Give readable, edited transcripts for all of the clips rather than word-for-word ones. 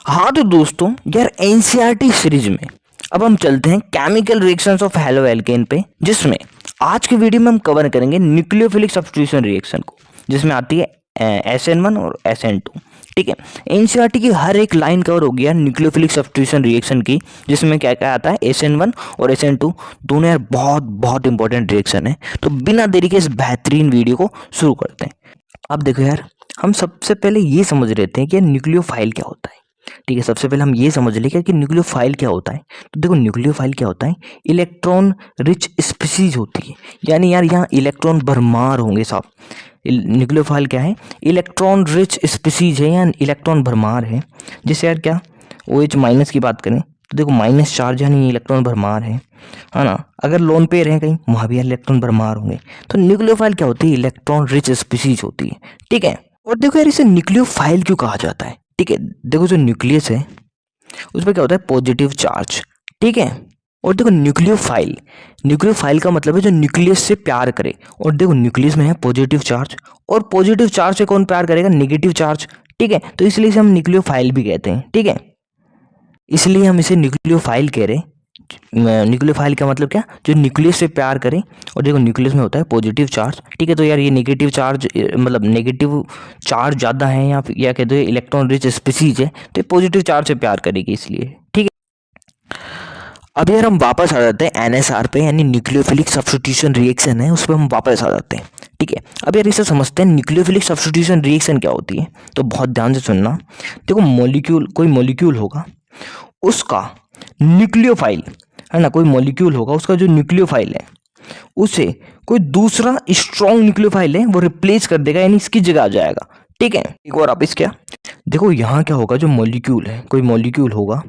हाँ तो दोस्तों यार एनसीईआरटी सीरीज में अब हम चलते हैं chemical reactions of halo alkane पे, जिसमें आज की वीडियो में हम कवर करेंगे न्यूक्लियोफिलिक सब्स्टिट्यूशन रिएक्शन को, जिसमें आती है SN1 और SN2। ठीक है, एनसीईआरटी की हर एक लाइन कवर हो गया न्यूक्लियोफिलिक सब्स्टिट्यूशन रिएक्शन की, जिसमें क्या क्या आता है SN1 और SN2 दोनों यार बहुत बहुत इंपॉर्टेंट रिएक्शन है। तो बिना देरी के इस बेहतरीन वीडियो को शुरू करते हैं। अब देखो यार, हम सबसे पहले ये समझ लेते हैं कि न्यूक्लियोफाइल क्या होता है। ठीक है, सबसे पहले हम ये समझ लें कि न्यूक्लियोफाइल क्या होता है। तो देखो न्यूक्लियोफाइल क्या होता है, इलेक्ट्रॉन रिच स्पीसीज होती है, यानी यार यहाँ इलेक्ट्रॉन भरमार होंगे साहब। न्यूक्लियोफाइल क्या है, इलेक्ट्रॉन रिच स्पीसीज है या इलेक्ट्रॉन भरमार है। जैसे यार क्या OH माइनस की बात करें तो देखो माइनस चार्ज यानी इलेक्ट्रॉन भरमार है ना। अगर लोन पेयर है कहीं वहाँ भी इलेक्ट्रॉन भरमार होंगे। तो न्यूक्लियोफाइल क्या होती है, इलेक्ट्रॉन रिच स्पीसीज होती है। ठीक है, और देखो यार इसे न्यूक्लियोफाइल क्यों कहा जाता है। ठीक है, देखो जो न्यूक्लियस है उस पर क्या होता है, पॉजिटिव चार्ज। ठीक है, और देखो न्यूक्लियोफाइल, न्यूक्लियोफाइल का मतलब है जो न्यूक्लियस से प्यार करे। और देखो न्यूक्लियस में है पॉजिटिव चार्ज, और पॉजिटिव चार्ज से कौन प्यार करेगा, नेगेटिव चार्ज। ठीक है, तो इसलिए इसे हम न्यूक्लियोफाइल भी कहते हैं। ठीक है, इसलिए हम इसे न्यूक्लियोफाइल कह रहे हैं। न्यूक्लियोफाइल का मतलब क्या, जो न्यूक्लियस से प्यार करें। और देखो न्यूक्लियस में होता है पॉजिटिव चार्ज। ठीक है, तो यार ये नेगेटिव चार्ज मतलब नेगेटिव चार्ज ज़्यादा है या कह दो इलेक्ट्रॉन रिच स्पीसीज है, तो ये पॉजिटिव चार्ज से प्यार करेगी इसलिए। ठीक है, अब यार हम वापस आ जाते हैं NSR पे, यानी न्यूक्लियोफिलिक सब्स्टिट्यूशन रिएक्शन है उस पर हम वापस आ जाते हैं। ठीक है, अब यार इसे समझते हैं न्यूक्लियोफिलिक सब्स्टिट्यूशन रिएक्शन क्या होती है। तो बहुत ध्यान से सुनना। देखो मॉलिक्यूल, कोई मॉलिक्यूल होगा उसका न्यूक्लियोफाइल है ना, कोई मॉलिक्यूल होगा उसका जो न्यूक्लियोफाइल है उसे कोई दूसरा स्ट्रॉन्ग न्यूक्लियोफाइल है वो रिप्लेस कर देगा, यानी इसकी जगह आ जाएगा। ठीक है, एक और आप इस क्या देखो, यहाँ क्या होगा, जो मॉलिक्यूल है, कोई मॉलिक्यूल होगा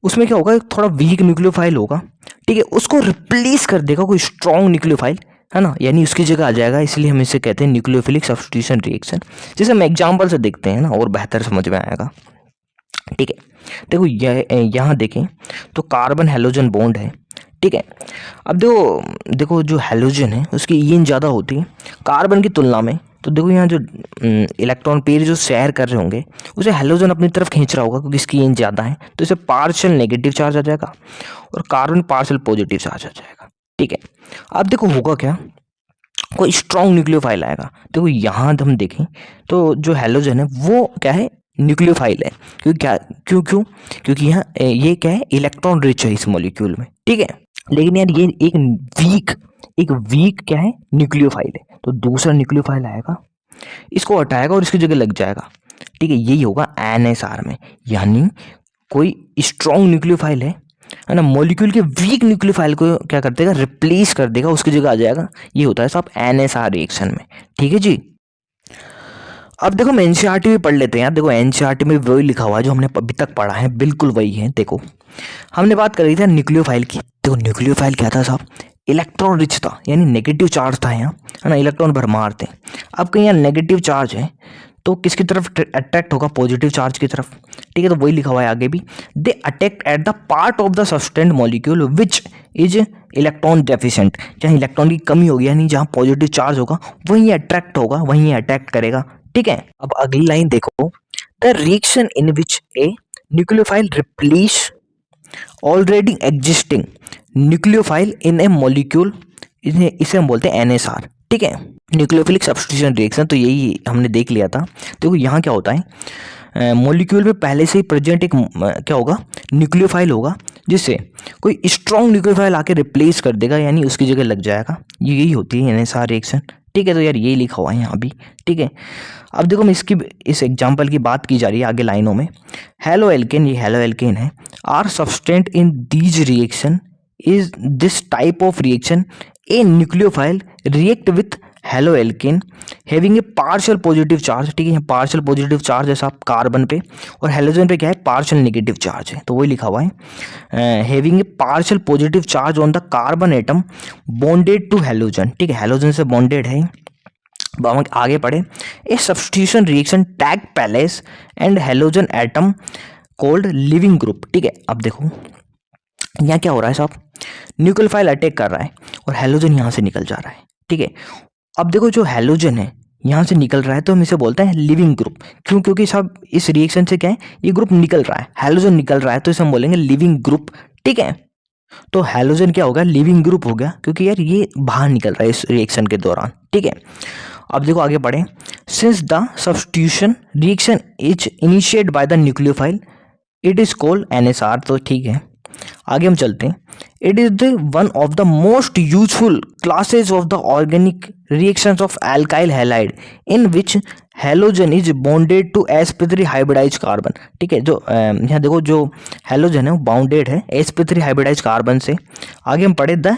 उसमें क्या होगा, एक थोड़ा वीक न्यूक्लियोफाइल होगा। ठीक है, उसको रिप्लेस कर देगा कोई स्ट्रॉन्ग न्यूक्लियोफाइल, है ना, यानी उसकी जगह आ जाएगा। इसलिए हम इसे कहते हैं न्यूक्लियोफिलिक सब्स्टिट्यूशन रिएक्शन। जैसे हम एग्जाम्पल से देखते हैं ना और बेहतर समझ में आएगा। ठीक है, देखो यहाँ देखें तो कार्बन हेलोजन बॉन्ड है। ठीक है, अब देखो देखो जो हेलोजन है उसकी ईएन ज़्यादा होती है कार्बन की तुलना में। तो देखो यहाँ जो इलेक्ट्रॉन पेयर जो शेयर कर रहे होंगे उसे हेलोजन अपनी तरफ खींच रहा होगा क्योंकि इसकी ईएन ज़्यादा है, तो इसे पार्शियल नेगेटिव चार्ज आ जाएगा और कार्बन पार्शियल पॉजिटिव चार्ज आ जाएगा। ठीक है, अब देखो होगा क्या, कोई स्ट्रॉन्ग न्यूक्लियोफाइल आएगा। देखो यहाँ हम देखें तो जो हेलोजन है वो क्या है, न्यूक्लियोफाइल है। क्योंकि क्या, क्यों क्यों क्योंकि यहाँ ये क्या है, इलेक्ट्रॉन रिच है इस मॉलिक्यूल में। ठीक है, लेकिन यार ये एक वीक क्या है, न्यूक्लियोफाइल है। तो दूसरा न्यूक्लियोफाइल आएगा, इसको हटाएगा और इसकी जगह लग जाएगा। ठीक है, यही होगा NSR में, यानी कोई स्ट्रॉन्ग न्यूक्लियोफाइल है ना, मॉलिक्यूल के वीक न्यूक्लियोफाइल को क्या कर देगा, रिप्लेस कर देगा, उसकी जगह आ जाएगा। ये होता है सब NSR रिएक्शन में। ठीक है जी, अब देखो हम एनसीईआरटी भी पढ़ लेते हैं यार। देखो एनसीईआरटी में वही लिखा हुआ है जो हमने अभी तक पढ़ा है, बिल्कुल वही है। देखो हमने बात करी थी न्यूक्लियोफाइल की। देखो न्यूक्लियोफाइल क्या था साहब, इलेक्ट्रॉन रिच था, यानी नेगेटिव चार्ज था यहाँ, है ना, इलेक्ट्रॉन भरमार थे। अब कहीं यहाँ नेगेटिव चार्ज है तो किसकी तरफ अट्रैक्ट होगा, पॉजिटिव चार्ज की तरफ। ठीक है, तो वही लिखा हुआ है आगे भी, they attacked at the part of the substrate molecule which is electron deficient. जहाँ इलेक्ट्रॉन की कमी होगी यानी जहाँ पॉजिटिव चार्ज होगा वहीं अट्रैक्ट होगा, वहीं अटैक्ट करेगा। ठीक है, अब अगली लाइन देखो, the reaction in which a nucleophile replace already existing nucleophile in A molecule, इसे हम बोलते हैं NSR। ठीक है, न्यूक्लियोफिलिक सब्स्टिट्यूशन रिएक्शन, तो यही हमने देख लिया था। देखो यहाँ क्या होता है, मॉलिक्यूल में पहले से ही प्रेजेंट एक क्या होगा, न्यूक्लियोफाइल होगा, जिससे कोई स्ट्रॉन्ग न्यूक्लियोफाइल आके रिप्लेस कर देगा, यानी उसकी जगह लग जाएगा। यही होती है NSR रिएक्शन। ठीक है, तो यार यही लिखा हुआ है यहाँ भी। ठीक है, अब देखो हम इस एग्जाम्पल की बात की जा रही है आगे लाइनों में। हेलो एल्केन, ये हेलो एल्केन है, are substrate in these reaction is this type of reaction a nucleophile react with haloalkane having a partial positive charge. ठीक है, यहाँ पार्शियल पॉजिटिव चार्ज है साहब कार्बन पे, और हेलोजन पे क्या है, पार्शियल नेगेटिव चार्ज है। तो वही लिखा हुआ है, having a partial positive charge on the carbon atom bonded to halogen. ठीक है, हेलोजन से बॉन्डेड है। हम आगे पढ़े, a substitution reaction takes place and halogen atom called leaving group. ठीक है, अब देखो यहाँ क्या हो रहा है साहब, न्यूक्लियोफाइल अटैक कर रहा है और हेलोजन यहाँ से निकल जा रहा है। ठीक है, अब देखो जो हेलोजन है यहाँ से निकल रहा है तो हम इसे बोलते हैं लिविंग ग्रुप। क्यों? क्योंकि साहब इस रिएक्शन से क्या है, ये ग्रुप निकल रहा है, हैलोजन निकल रहा है, तो इसे हम बोलेंगे लिविंग ग्रुप। ठीक है, तो हैलोजन क्या होगा, लिविंग ग्रुप हो गया, क्योंकि यार ये बाहर निकल रहा है इस रिएक्शन के दौरान। ठीक है, अब देखो आगे बढ़े। Since the substitution reaction is initiate by the nucleophile it is called NSR। तो ठीक है, आगे हम चलते हैं। It is the one of the most useful classes of the organic reactions of alkyl halide in which halogen is bonded to sp3 hybridize carbon. ठीक है, जो यहाँ देखो जो हैलोजन है वो बाउंडेड है sp3 हाइब्रिडाइज कार्बन से। आगे हम पढ़े the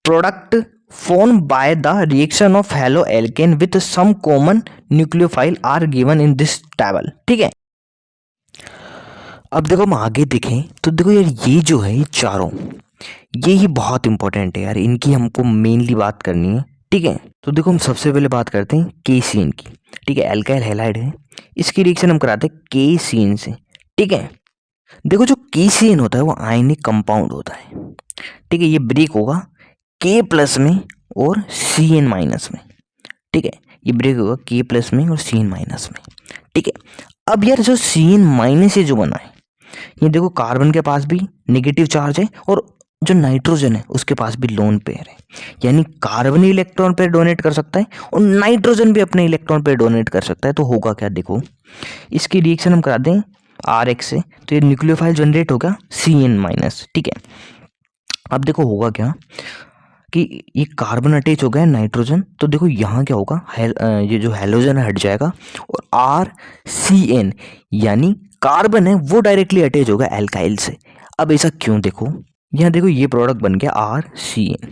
product formed by the reaction of haloalkane with some common nucleophile are given in this table। ठीक है, अब देखो हम आगे देखें तो देखो यार ये जो है ये चारों, ये ही बहुत इंपॉर्टेंट है यार, इनकी हमको मेनली बात करनी है। ठीक है, तो देखो हम सबसे पहले बात करते हैं केसीन की। ठीक है, अल्काइल हैलाइड है, इसकी रिएक्शन हम कराते हैं केसीन से। ठीक है, देखो जो केसीन होता है वो आयनिक कंपाउंड होता है। ठीक है, ये ब्रेक होगा K+ में और Cn- में। ठीक है, ये ब्रेक होगा K+ में और Cn- में। ठीक है, अब यार जो Cn- से जो बना है, ये देखो कार्बन के पास भी नेगेटिव चार्ज है और जो नाइट्रोजन है उसके पास भी लोन पेयर है, यानी कार्बन इलेक्ट्रॉन पेयर डोनेट कर सकता है और नाइट्रोजन भी अपने इलेक्ट्रॉन पेयर डोनेट कर सकता है। तो होगा क्या, देखो इसकी रिएक्शन हम करा दें RX से, तो ये न्यूक्लियोफाइल जनरेट होगा Cn-। ठीक है, अब देखो होगा क्या कि ये कार्बन अटैच हो गया है नाइट्रोजन, तो देखो यहाँ क्या होगा, ये जो हैलोजन है हट जाएगा और RCN यानी कार्बन है वो डायरेक्टली अटैच होगा एल्काइल से। अब ऐसा क्यों, देखो यहाँ देखो ये प्रोडक्ट बन गया RCN।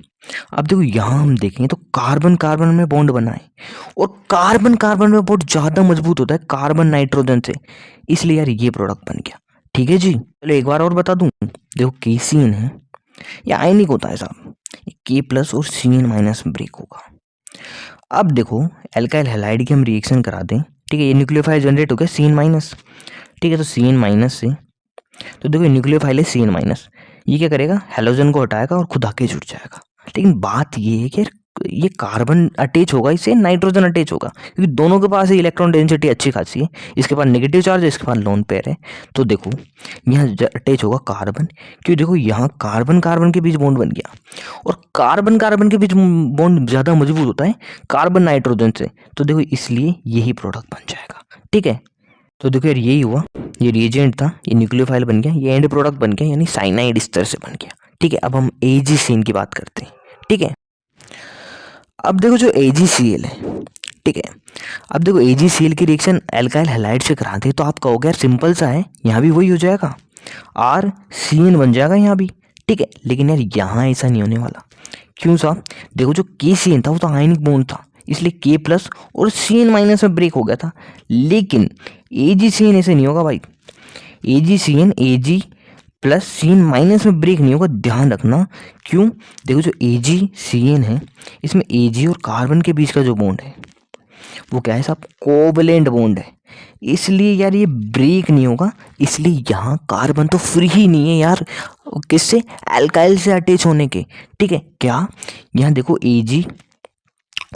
अब देखो यहाँ हम देखेंगे तो कार्बन कार्बन में बॉन्ड बना है और कार्बन कार्बन में बहुत ज़्यादा मजबूत होता है कार्बन नाइट्रोजन से, इसलिए यार ये प्रोडक्ट बन गया। ठीक है जी, चलो एक बार और बता दूँ, देखो केसीन है या आयनिक होता है साहब, K+ और Cn- में ब्रेक होगा। अब देखो एल्काइल हैलाइड की हम रिएक्शन करा दें। ठीक है, ये न्यूक्लियोफाइल जनरेट हो गया Cn-। ठीक है, तो Cn- से तो देखो न्यूक्लियोफाइल है Cn-, ये क्या करेगा, हैलोजन को हटाएगा और खुद आके जुड़ जाएगा। लेकिन बात ये है कि ये कार्बन अटैच होगा, इसे नाइट्रोजन अटैच होगा, क्योंकि दोनों के पास इलेक्ट्रॉन डेंसिटी अच्छी खासी है, इसके पास नेगेटिव चार्ज है, इसके पास लोन पेयर है। तो देखो यहाँ अटैच होगा कार्बन, क्योंकि देखो यहाँ कार्बन कार्बन के बीच बॉन्ड बन गया और कार्बन कार्बन के बीच बॉन्ड ज़्यादा मजबूत होता है कार्बन नाइट्रोजन से, तो देखो इसलिए यही प्रोडक्ट बन जाएगा। ठीक है, तो देखो यार यही हुआ, ये रिएजेंट था, ये न्यूक्लियोफाइल बन गया, ये एंड प्रोडक्ट बन गया, यानी साइनाइड इस तरह से बन गया। ठीक है, अब हम AgCN की बात करते हैं। ठीक है, अब देखो जो AgCl है, ठीक है, अब देखो AgCl की रिएक्शन एल्काइल हैलाइड से कराते हैं तो आप कहोगे यार सिंपल सा है, यहाँ भी वही हो जाएगा, RCN बन जाएगा यहाँ भी। ठीक है, लेकिन यार यहाँ ऐसा नहीं होने वाला। क्यों साहब, देखो जो KCN था वो तो आयनिक बॉन्ड था, इसलिए K+ और Cn- में ब्रेक हो गया था, लेकिन AgCN ऐसे नहीं होगा भाई। AgCN Ag+Cn- में ब्रेक नहीं होगा, ध्यान रखना। क्यों, देखो जो AgCN है इसमें Ag और कार्बन के बीच का जो बॉन्ड है वो क्या है साहब, कोवलेंट बॉन्ड है, इसलिए यार ये ब्रेक नहीं होगा। इसलिए यहाँ कार्बन तो फ्री ही नहीं है यार, किससे, एल्काइल से अटैच होने के। ठीक है, क्या, यहाँ देखो Ag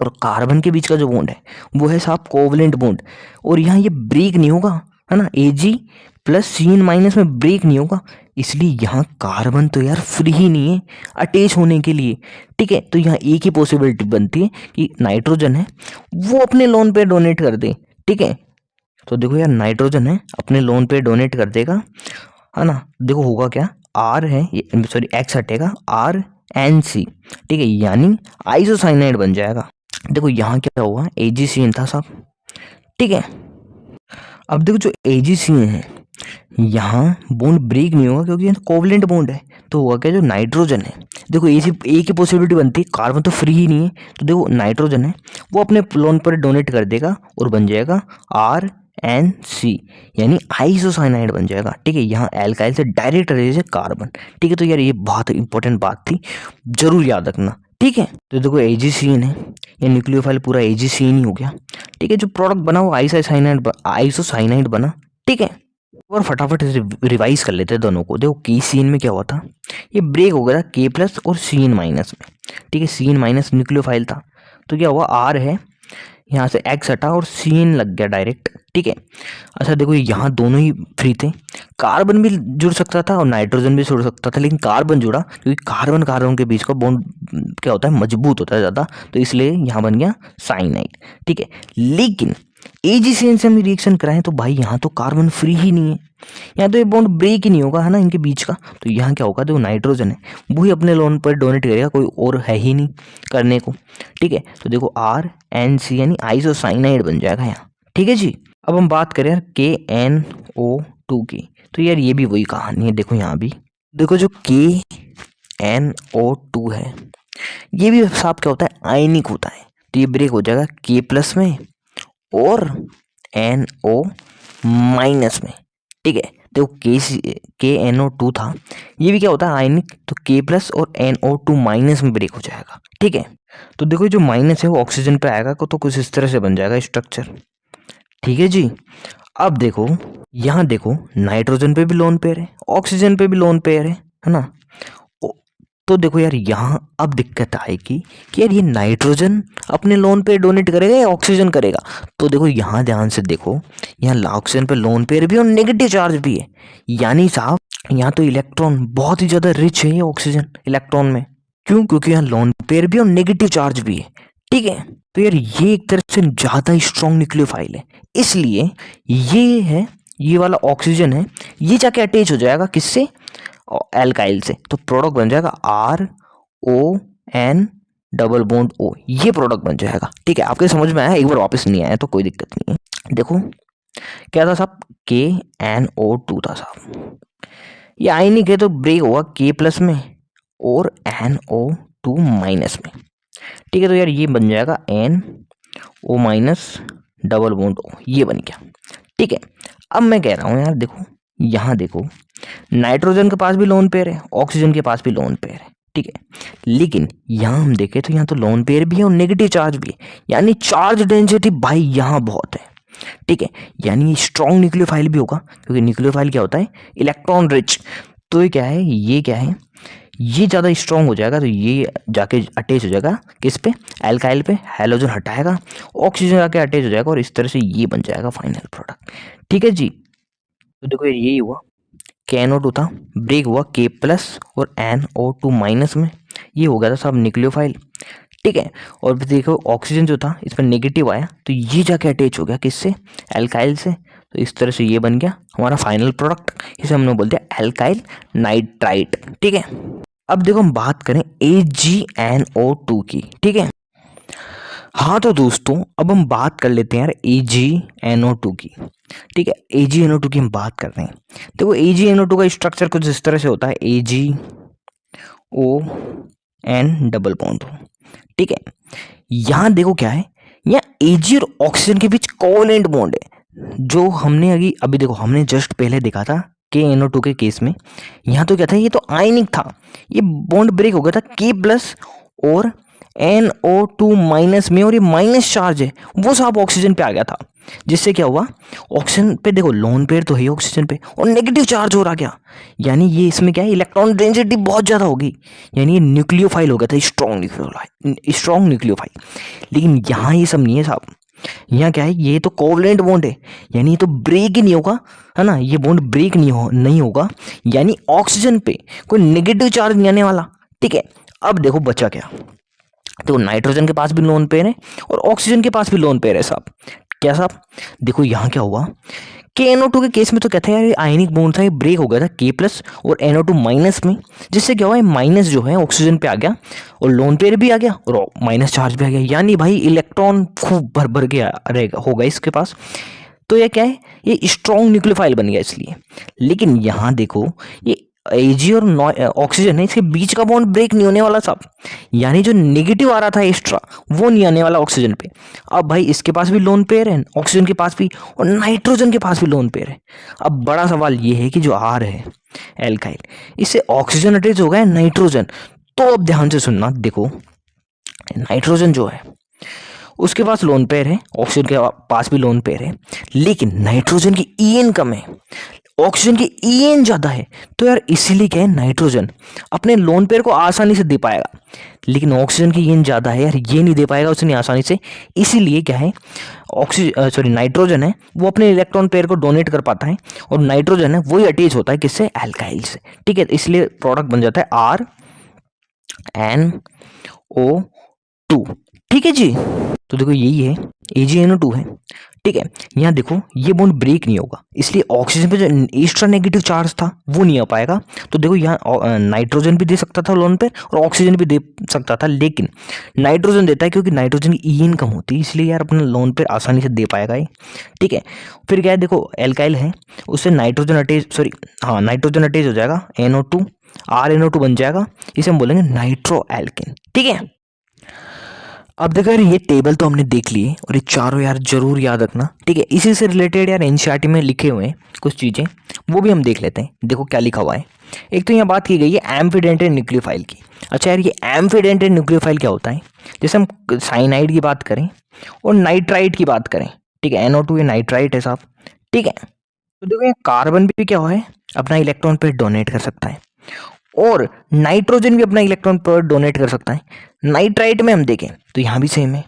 और कार्बन के बीच का जो बॉन्ड है वो है साहब कोवलेंट बॉन्ड, और यहाँ ये ब्रेक नहीं होगा, है ना, Ag+Cn- में ब्रेक नहीं होगा, इसलिए यहाँ कार्बन तो यार फ्री ही नहीं है अटैच होने के लिए। ठीक है, तो यहाँ एक ही पॉसिबिलिटी बनती है कि नाइट्रोजन है वो अपने लोन पे डोनेट कर दे। ठीक है, तो देखो यार नाइट्रोजन है अपने लोन पे डोनेट कर देगा, है ना, देखो होगा क्या, R है, सॉरी X हटेगा, RNC। ठीक है, यानी आइसोसाइनाइड बन जाएगा। देखो यहाँ क्या हुआ, AgCN था साहब। ठीक है, अब देखो जो AgCN है यहाँ बॉन्ड ब्रेक नहीं होगा क्योंकि कोवलेंट बॉन्ड है, तो हुआ क्या, जो नाइट्रोजन है, देखो एक ही पॉसिबिलिटी बनती है, कार्बन तो फ्री ही नहीं है, तो देखो नाइट्रोजन है वो अपने लोन पर डोनेट कर देगा और बन जाएगा RNC, यानी आइसोसाइनाइड बन जाएगा। ठीक है, यहाँ एल्काइल से डायरेक्ट रिलेशन कार्बन। ठीक है, तो यार ये बहुत इंपॉर्टेंट बात थी, जरूर याद रखना। ठीक है, तो देखो AgCN है, ये न्यूक्लियोफाइल पूरा AgCN ही हो गया। ठीक है, जो प्रोडक्ट बना वो आइसोसाइनाइड बना। ठीक है, और फटाफट रिवाइज कर लेते हैं दोनों को। देखो KCN में क्या हुआ था, ये ब्रेक हो गया था K+ और Cn- में। ठीक है, Cn- न्यूक्लियोफाइल था, तो क्या हुआ, R है, यहाँ से X हटा और CN लग गया डायरेक्ट, ठीक है। अच्छा देखो यहाँ दोनों ही फ्री थे, कार्बन भी जुड़ सकता था और नाइट्रोजन भी जुड़ सकता था, लेकिन कार्बन जुड़ा क्योंकि कार्बन कार्बन के बीच का बॉन्ड क्या होता है, मजबूत होता है ज़्यादा, तो इसलिए यहाँ बन गया साइनाइड, ठीक है। लेकिन AgCN से हम रिएक्शन कराएं तो भाई यहाँ तो कार्बन फ्री ही नहीं है, यहाँ तो ये बॉन्ड ब्रेक ही नहीं होगा, है ना, इनके बीच का। तो यहाँ क्या होगा, देखो नाइट्रोजन है वही अपने लोन पर डोनेट करेगा, कोई और है ही नहीं करने को, ठीक है। तो देखो RNC यानी आइसोसाइनाइड बन जाएगा यहाँ, ठीक है जी। अब हम बात करें यार KNO2 की, तो यार ये भी वही कहानी है। देखो यहाँ भी देखो जो KNO2 है ये भी साफ क्या होता है, आयनिक होता है, तो ये ब्रेक हो जाएगा K+ में और NO- में, ठीक है। देखो KNO2 था, ये भी क्या होता है, आयनिक, तो K+ और NO2- में ब्रेक हो जाएगा, ठीक है। तो देखो जो माइनस है वो ऑक्सीजन पे आएगा तो कुछ इस तरह से बन जाएगा स्ट्रक्चर, ठीक है जी। अब देखो यहाँ देखो नाइट्रोजन पे भी लोन पेयर है, ऑक्सीजन पे भी लोन पेयर है ना। तो देखो यार यहाँ अब दिक्कत आएगी कि यार ये नाइट्रोजन अपने लोन पेयर डोनेट करेगा या ऑक्सीजन करेगा। तो देखो यहाँ ध्यान से देखो, यहाँ ऑक्सीजन पे लोन पेयर भी और नेगेटिव चार्ज भी है, यानी साहब यहाँ तो इलेक्ट्रॉन बहुत ही ज़्यादा रिच है ये ऑक्सीजन इलेक्ट्रॉन में। क्यों? क्योंकि यहाँ लोन पेयर भी और नेगेटिव चार्ज भी है, ठीक है। तो यार ये एक तरह से ज़्यादा स्ट्रॉन्ग न्यूक्लियोफाइल है, इसलिए ये है, ये वाला ऑक्सीजन है, ये जाके अटैच हो जाएगा किससे, एल्काइल से, तो प्रोडक्ट बन जाएगा RON डबल बॉन्ड O, ये प्रोडक्ट बन जाएगा, ठीक है। आपके समझ में आया? एक बार वापस नहीं आया तो कोई दिक्कत नहीं है। देखो क्या था साहब, KNO2 था साहब, ये आयनिक है तो ब्रेक होगा K+ में और NO2- में, ठीक है। तो यार ये बन जाएगा NO- डबल बॉन्ड O, ये बन गया, ठीक है। अब मैं कह रहा हूँ यार देखो यहाँ देखो नाइट्रोजन के पास भी लोन पेयर है, ऑक्सीजन के पास भी लोन पेयर है, ठीक है। लेकिन यहाँ हम देखें तो यहाँ तो लोन पेयर भी है और नेगेटिव चार्ज भी है, यानी चार्ज डेंसिटी भाई यहाँ बहुत है, ठीक है। यानी स्ट्रॉन्ग न्यूक्लियोफाइल भी होगा, क्योंकि न्यूक्लियोफाइल क्या होता है, इलेक्ट्रॉन रिच। तो ये क्या है, ये क्या है, ये ज़्यादा स्ट्रॉन्ग हो जाएगा, तो ये जाके अटैच हो जाएगा किस पे, एल्काइल पे, हैलोजन हटाएगा, ऑक्सीजन जाके अटैच हो जाएगा और इस तरह से ये बन जाएगा फाइनल प्रोडक्ट, ठीक है जी। तो देखो यही हुआ, KNO2 था, ब्रेक हुआ K+ और NO2- में, ये हो गया था सब न्यूक्लियोफाइल, ठीक है। और फिर देखो ऑक्सीजन जो था इस पर नेगेटिव आया तो ये जाके अटैच हो गया किससे, एल्काइल से, तो इस तरह से ये बन गया हमारा फाइनल प्रोडक्ट, इसे हमने बोलते हैं एल्काइल नाइट्राइट, ठीक है। अब देखो हम बात करें AgNO2 की, ठीक है। हाँ तो दोस्तों अब हम बात कर लेते हैं यार AgNO2 की, ठीक है। AgNO2 की हम बात कर रहे हैं। देखो AgNO2 का स्ट्रक्चर कुछ इस तरह से होता है, AgON डबल बॉन्ड, ठीक है। यहाँ देखो क्या है, यहाँ Ag और ऑक्सीजन के बीच कोवेलेंट बॉन्ड है, जो हमने अभी देखो हमने जस्ट पहले देखा था KNO2 के केस में। यहाँ तो क्या था, ये तो आयनिक था, ये बॉन्ड ब्रेक हो गया था K+ और NO2- में, और ये माइनस चार्ज है वो साहब ऑक्सीजन पे आ गया था, जिससे क्या हुआ, ऑक्सीजन पे देखो लोन पेयर तो है ऑक्सीजन पे और नेगेटिव चार्ज हो रहा क्या, यानी ये इसमें क्या है, इलेक्ट्रॉन डेंसिटी बहुत ज़्यादा होगी, यानी ये न्यूक्लियोफाइल हो गया था, स्ट्रॉन्ग न्यूक्लियोफाइल। लेकिन यहाँ ये सब नहीं है साहब, यहाँ क्या है, ये तो कोवलेंट बॉन्ड है, यानी ये तो ब्रेक ही नहीं होगा, है ना, ये बॉन्ड ब्रेक नहीं होगा, यानी ऑक्सीजन पे कोई नेगेटिव चार्ज नहीं आने वाला, ठीक है। अब देखो बचा क्या, तो नाइट्रोजन के पास भी लोन पेयर है और ऑक्सीजन के पास भी लोन पेयर है साहब। क्या साहब, देखो यहाँ क्या हुआ, KNO2 के केस में तो क्या था यार, आयनिक बॉन्ड था, ये ब्रेक हो गया था K+ और NO2- में, जिससे क्या हुआ, ये माइनस जो है ऑक्सीजन पे आ गया और लोन पेयर भी आ गया और माइनस चार्ज भी आ गया, यानी भाई इलेक्ट्रॉन खूब भर भर के रहेगा होगा इसके पास। तो ये क्या है, ये स्ट्रॉन्ग न्यूक्लियोफाइल बन गया इसलिए। लेकिन यहाँ देखो ये Ag और ऑक्सीजन है, इसके बीच का बॉन्ड ब्रेक नहीं होने वाला साहब, यानी जो नेगेटिव आ रहा था एक्स्ट्रा वो नहीं आने वाला ऑक्सीजन पे। अब भाई इसके पास भी लोन पेयर है, ऑक्सीजन के पास भी, और नाइट्रोजन के पास भी लोन पेयर है। अब बड़ा सवाल ये है कि जो R है एल्काइल, इससे ऑक्सीजन अटैच हो गया है नाइट्रोजन, तो अब ध्यान से सुनना, देखो नाइट्रोजन जो है उसके पास लोन पेयर है, ऑक्सीजन के पास भी लोन पेयर है, लेकिन नाइट्रोजन की EN कम है, ऑक्सीजन की ईएन ज़्यादा है, तो यार इसीलिए क्या है, नाइट्रोजन अपने लोन पेयर को आसानी से दे पाएगा, लेकिन ऑक्सीजन की ईएन ज़्यादा है यार, ये नहीं दे पाएगा उसने आसानी से। इसीलिए क्या है, नाइट्रोजन है वो अपने इलेक्ट्रॉन पेयर को डोनेट कर पाता है, और नाइट्रोजन है वही अटैच होता है किससे, एल्काइल से। ठीक है, इसलिए प्रोडक्ट बन जाता है RnO2। ठीक है जी, तो देखो यही है, AgNO2 है। ठीक है, यहाँ देखो ये बॉन्ड ब्रेक नहीं होगा, इसलिए ऑक्सीजन पे जो एक्स्ट्रा नेगेटिव चार्ज था वो नहीं आ पाएगा। तो देखो यहाँ नाइट्रोजन भी दे सकता था लोन पे और ऑक्सीजन भी दे सकता था, लेकिन नाइट्रोजन देता है क्योंकि नाइट्रोजन की ईएन कम होती है, इसलिए यार अपना लोन पे आसानी से दे पाएगा ये। ठीक है, फिर क्या है, देखो एल्काइल है, उससे नाइट्रोजन अटैच हो जाएगा, NO2 RnO2 बन जाएगा, इसे हम बोलेंगे नाइट्रो एल्केन। ठीक है, अब देखो यार ये टेबल तो हमने देख ली है, और ये चारों यार जरूर याद रखना। ठीक है, इसी से रिलेटेड यार एनसीईआरटी में लिखे हुए हैं कुछ चीज़ें, वो भी हम देख लेते हैं। देखो क्या लिखा हुआ है। एक तो यहाँ बात की गई है एम्फीडेंटेड न्यूक्लियोफाइल की। अच्छा यार, ये एम्फीडेंटेड न्यूक्लियोफाइल क्या होता है, जैसे हम साइनाइड की बात करें और नाइट्राइट की बात करें। ठीक है, NO2 ये नाइट्राइट है साहब। ठीक है, तो देखो ये कार्बन भी क्या हुआ है, अपना इलेक्ट्रॉन पेयर डोनेट कर सकता है, और नाइट्रोजन भी अपना इलेक्ट्रॉन पेयर डोनेट कर सकता है। नाइट्राइट में हम देखें तो यहाँ भी सेम है,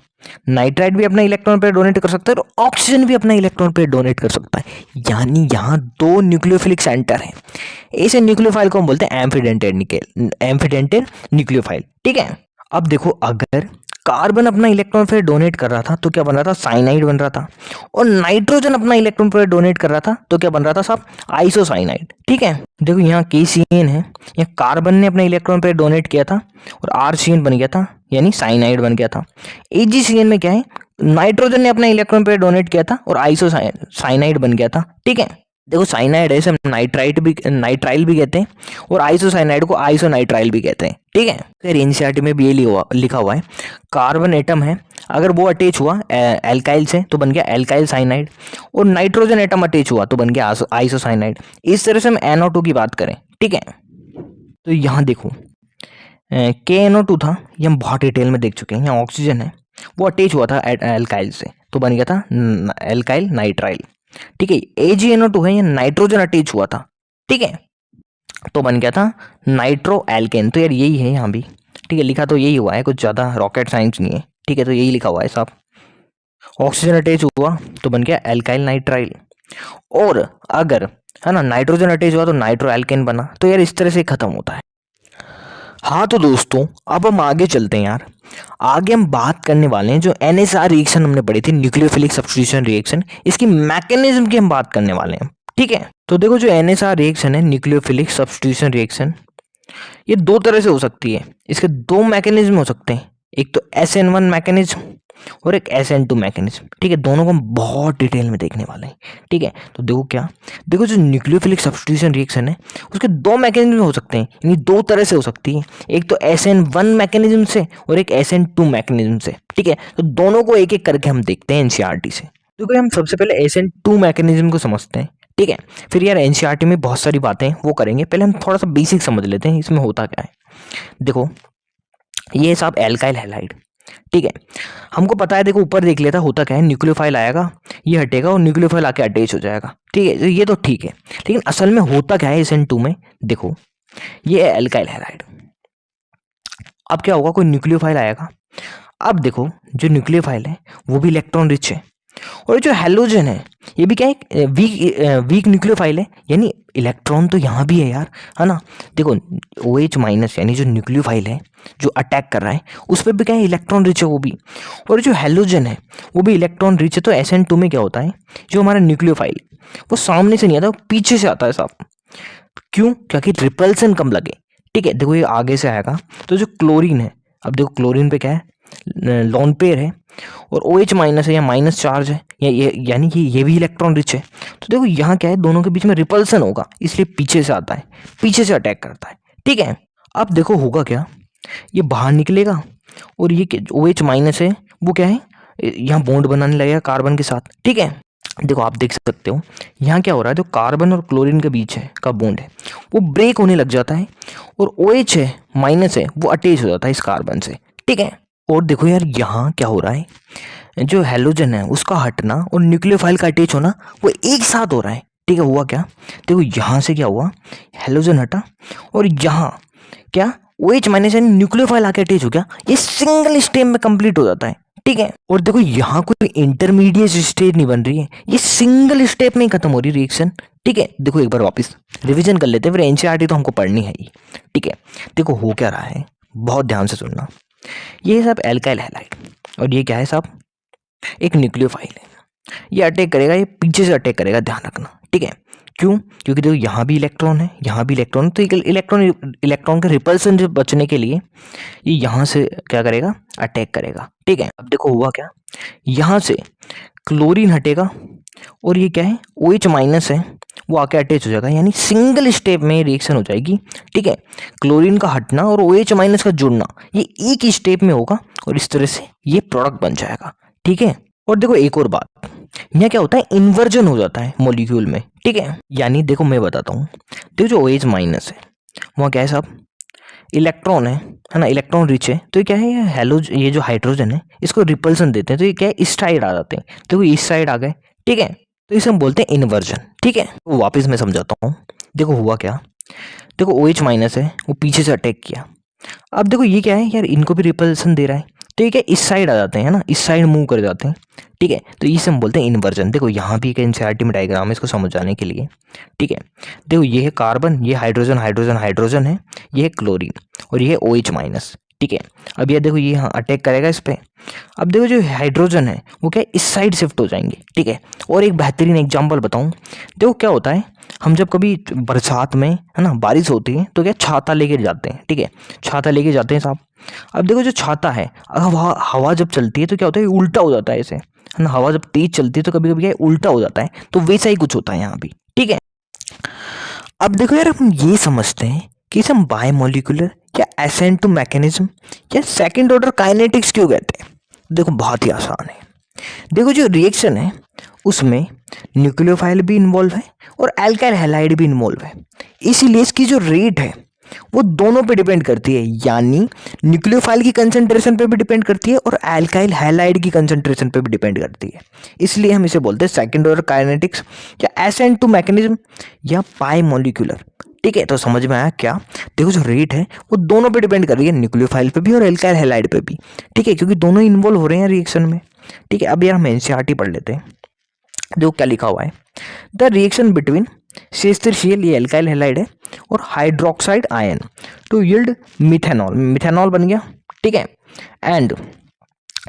नाइट्राइट भी अपना इलेक्ट्रॉन पेयर डोनेट कर सकता है और ऑक्सीजन भी अपना इलेक्ट्रॉन पेयर डोनेट कर सकता है। यानी यहाँ दो न्यूक्लियोफिलिक सेंटर हैं। ऐसे न्यूक्लियोफाइल को हम बोलते हैं एम्फीडेंटेड न्यूक्लियोफाइल। ठीक है, अब देखो अगर कार्बन अपना इलेक्ट्रॉन पेयर डोनेट कर रहा था तो क्या बन रहा था, साइनाइड बन रहा था, और नाइट्रोजन अपना इलेक्ट्रॉन पेयर डोनेट कर रहा था तो क्या बन रहा था साहब, आइसोसाइनाइड। ठीक है, देखो यहाँ KCN है, यहाँ कार्बन ने अपना इलेक्ट्रॉन पेयर डोनेट किया था और RCN बन गया था, यानी साइनाइड बन गया था। AgCN में क्या है, नाइट्रोजन ने अपना इलेक्ट्रॉन पेयर डोनेट किया था और आइसोसाइनाइड बन गया था। ठीक है, देखो साइनाइड है, इसे नाइट्राइल भी कहते हैं, और आइसोसाइनाइड को आइसोनाइट्राइल भी कहते हैं। ठीक है, फिर एनसीईआरटी में भी ये लिखा हुआ है, कार्बन एटम है, अगर वो अटैच हुआ एल्काइल से तो बन गया एल्काइल साइनाइड, और नाइट्रोजन एटम अटैच हुआ तो बन गया आइसोसाइनाइड। इस तरह से हम NO2 की बात करें। ठीक है, तो यहाँ देखो KNO2 था, ये हम बहुत डिटेल में देख चुके हैं। यहाँ ऑक्सीजन है, वो अटैच हुआ था एल्काइल से तो बन गया था एल्काइल नाइट्राइल। ठीक है, AgNO2 है, ये नाइट्रोजन अटैच हुआ था। ठीक है, तो बन गया था नाइट्रो एल्केन। तो यार यही है यहाँ भी। ठीक है, लिखा तो यही हुआ है, कुछ ज़्यादा रॉकेट साइंस नहीं है। ठीक है, तो यही लिखा हुआ है साहब, ऑक्सीजन अटैच हुआ तो बन गया एल्काइल नाइट्राइल, और अगर है ना नाइट्रोजन अटैच हुआ तो नाइट्रो एल्केन बना। तो यार इस तरह से खत्म होता है। हाँ तो दोस्तों, अब हम आगे चलते हैं यार। आगे हम बात करने वाले हैं जो NSR रिएक्शन हमने पढ़ी थी, न्यूक्लियोफिलिक सब्स्टिट्यूशन रिएक्शन, इसकी मैकेनिज्म की हम बात करने वाले हैं। ठीक है, तो देखो जो NSR रिएक्शन है, न्यूक्लियोफिलिक सब्स्टिट्यूशन रिएक्शन, ये दो तरह से हो सकती है। इसके दो मैकेनिज्म हो सकते हैं, एक तो SN1 मैकेनिज्म और एक SN2 मैकेनिज्म। ठीक है, दोनों को हम बहुत डिटेल में देखने वाले हैं। ठीक है, तो देखो क्या, देखो जो न्यूक्लियोफिलिक सब्स्टिट्यूशन रिएक्शन है उसके दो मैकेनिज्म हो सकते हैं, यानी दो तरह से हो सकती है, एक तो SN1 मैकेनिज्म से और एक SN2 मैकेनिज्म से। ठीक है, तो दोनों को एक एक करके हम देखते हैं एनसीईआरटी से। देखो हम सबसे पहले SN2 मैकेनिज्म को समझते हैं। ठीक है, फिर यार एनसीईआरटी में बहुत सारी बातें वो करेंगे, पहले हम थोड़ा सा बेसिक समझ लेते हैं इसमें होता क्या है। देखो ये साहब एल्काइल हैलाइड। ठीक है, हमको पता है, देखो ऊपर देख लेता होता क्या है, न्यूक्लियोफाइल आएगा, ये हटेगा और न्यूक्लियोफाइल आके अटैच हो जाएगा। ठीक है, ये तो ठीक है, लेकिन असल में होता क्या है SN2 में, देखो ये है एल्काइल हैलाइड। अब क्या होगा, कोई न्यूक्लियोफाइल आएगा। अब देखो जो न्यूक्लियोफाइल है वो भी इलेक्ट्रॉन रिच है, और जो हैलोजन है ये भी क्या है, वीक न्यूक्लियोफाइल है, यानी इलेक्ट्रॉन तो यहाँ भी है यार, है ना। देखो OH माइनस यानी जो न्यूक्लियोफाइल है जो अटैक कर रहा है उस पर भी क्या है, इलेक्ट्रॉन रिच है वो भी, और जो हैलोजन है वो भी इलेक्ट्रॉन रिच है। तो SN2 में क्या होता है, जो हमारा न्यूक्लियोफाइल वो सामने से नहीं आता, वो पीछे से आता है साहब। क्यों, क्योंकि रिपल्सन कम लगे। ठीक है, देखो ये आगे से आएगा, तो जो क्लोरीन है, अब देखो क्लोरीन पे क्या है, लोन पेयर है, और OH माइनस है या माइनस चार्ज है, यानी कि ये भी इलेक्ट्रॉन रिच है। तो देखो यहाँ क्या है, दोनों के बीच में रिपल्सन होगा, इसलिए पीछे से आता है, पीछे से अटैक करता है। ठीक है, अब देखो होगा क्या, ये बाहर निकलेगा, और ये OH माइनस है वो क्या है, यहाँ बॉन्ड बनाने लगेगा कार्बन के साथ। ठीक है, देखो आप देख सकते हो यहाँ क्या हो रहा है, जो कार्बन और क्लोरीन के बीच है का बॉन्ड है वो ब्रेक होने लग जाता है, और OH है माइनस है वो अटैच हो जाता है इस कार्बन से। ठीक है, और देखो यार यहाँ क्या हो रहा है, जो हैलोजन है उसका हटना और न्यूक्लियोफाइल का अटैच होना वो एक साथ हो रहा है। ठीक है, हुआ क्या, देखो यहाँ से क्या हुआ, हेलोजन हटा और यहाँ क्या OH माइनस यानी न्यूक्लियोफाइल आके अटैच हो गया। ये सिंगल स्टेप में कंप्लीट हो जाता है, ठीक है। और देखो यहाँ कोई इंटरमीडिएट स्टेट नहीं बन रही है, ये सिंगल स्टेप में ही खत्म हो रही रिएक्शन, ठीक है। देखो एक बार वापस रिवीजन कर लेते हैं, फिर एनसीईआरटी तो हमको पढ़नी है ही, ठीक है। देखो हो क्या रहा है, बहुत ध्यान से सुनना। ये सब एल्काइल हैलाइड और ये क्या है साहब, एक न्यूक्लियोफाइल है। ये अटैक करेगा, ये पीछे से अटैक करेगा, ध्यान रखना, ठीक है। क्यों, क्योंकि देखो यहाँ भी इलेक्ट्रॉन है, यहाँ भी इलेक्ट्रॉन, तो इलेक्ट्रॉन के रिपल्सन से बचने के लिए ये यहाँ से क्या करेगा, अटैक करेगा, ठीक है। अब देखो हुआ क्या, यहाँ से क्लोरीन हटेगा और ये क्या है OH माइनस है, वो आके अटैच हो जाएगा, यानी सिंगल स्टेप में रिएक्शन हो जाएगी, ठीक है। क्लोरीन का हटना और OH माइनस का जुड़ना ये एक ही स्टेप में होगा और इस तरह से ये प्रोडक्ट बन जाएगा, ठीक है। और देखो एक और बात, यहाँ क्या होता है, इन्वर्जन हो जाता है मॉलिक्यूल में, ठीक है। यानी देखो मैं बताता हूँ, देखो जो OH माइनस है वहाँ क्या है साहब, इलेक्ट्रॉन है ना, इलेक्ट्रॉन रिच है, तो ये क्या है, ये जो हाइड्रोजन है इसको रिपल्सन देते हैं, तो ये क्या है, इस साइड आ जाते हैं, देखो इस साइड आ गए, ठीक है। तो इसे हम बोलते हैं इन्वर्जन, ठीक है। तो वापस मैं समझाता हूँ, देखो हुआ क्या, देखो OH माइनस है, वो पीछे से अटैक किया। अब देखो ये क्या है यार, इनको भी रिपल्सन दे रहा है, तो ये क्या इस साइड आ जाते हैं ना, इस साइड मूव कर जाते हैं, ठीक है। तो इसे हम बोलते हैं इन्वर्जन। देखो यहाँ भी एक एनसीईआरटी में डायग्राम है इसको समझाने के लिए, ठीक है। देखो ये है कार्बन, ये हाइड्रोजन हाइड्रोजन हाइड्रोजन है, ये है क्लोरीन और ये है OH माइनस, ठीक है। अब ये देखो ये यहाँ अटैक करेगा इस पर। अब देखो जो हाइड्रोजन है वो क्या इस साइड शिफ्ट हो जाएंगे, ठीक है। और एक बेहतरीन एग्जाम्पल बताऊँ, देखो क्या होता है, हम जब कभी बरसात में है ना बारिश होती है तो क्या छाता लेके जाते हैं, ठीक है, छाता लेके जाते हैं साहब। अब देखो जो छाता है, अगर हवा जब चलती है तो क्या होता है, उल्टा हो जाता है ऐसे, है ना, हवा जब तेज चलती है तो कभी कभी क्या उल्टा हो जाता है, तो वैसा ही कुछ होता है यहाँ भी, ठीक है। अब देखो यार हम ये समझते हैं कि इसे हम बायोमोलिकुलर या एसेंट मैकेनिज्म या सेकंड ऑर्डर काइनेटिक्स क्यों कहते हैं। देखो बहुत ही आसान है, देखो जो रिएक्शन है उसमें न्यूक्लियोफाइल भी इन्वॉल्व है और एल्काइल हैलाइड भी इन्वॉल्व है, इसीलिए इसकी जो रेट है वो दोनों पे डिपेंड करती है, यानी न्यूक्लियोफाइल की कंसंट्रेशन पे भी डिपेंड करती है और एल्काइल हैलाइड की कंसंट्रेशन पे भी डिपेंड करती है। इसलिए हम इसे बोलते हैं सेकंड ऑर्डर काइनेटिक्स या एसेंट टू मैकेनिज्म या बायोमोलिकुलर, ठीक है। तो समझ में आया क्या, देखो जो रेट है वो दोनों पे डिपेंड कर रही है, न्यूक्लियोफाइल पे भी और एल्काइल हैलाइड पे भी, ठीक है, क्योंकि दोनों इन्वॉल्व हो रहे हैं रिएक्शन में, ठीक है। अब यार हम एनसीईआरटी पढ़ लेते हैं, देखो क्या लिखा हुआ है, द रिएक्शन बिटवीन CH3Cl ये एल्काइल हैलाइड है और hydroxide ion to yield methanol, methanol बन गया, ठीक है। एंड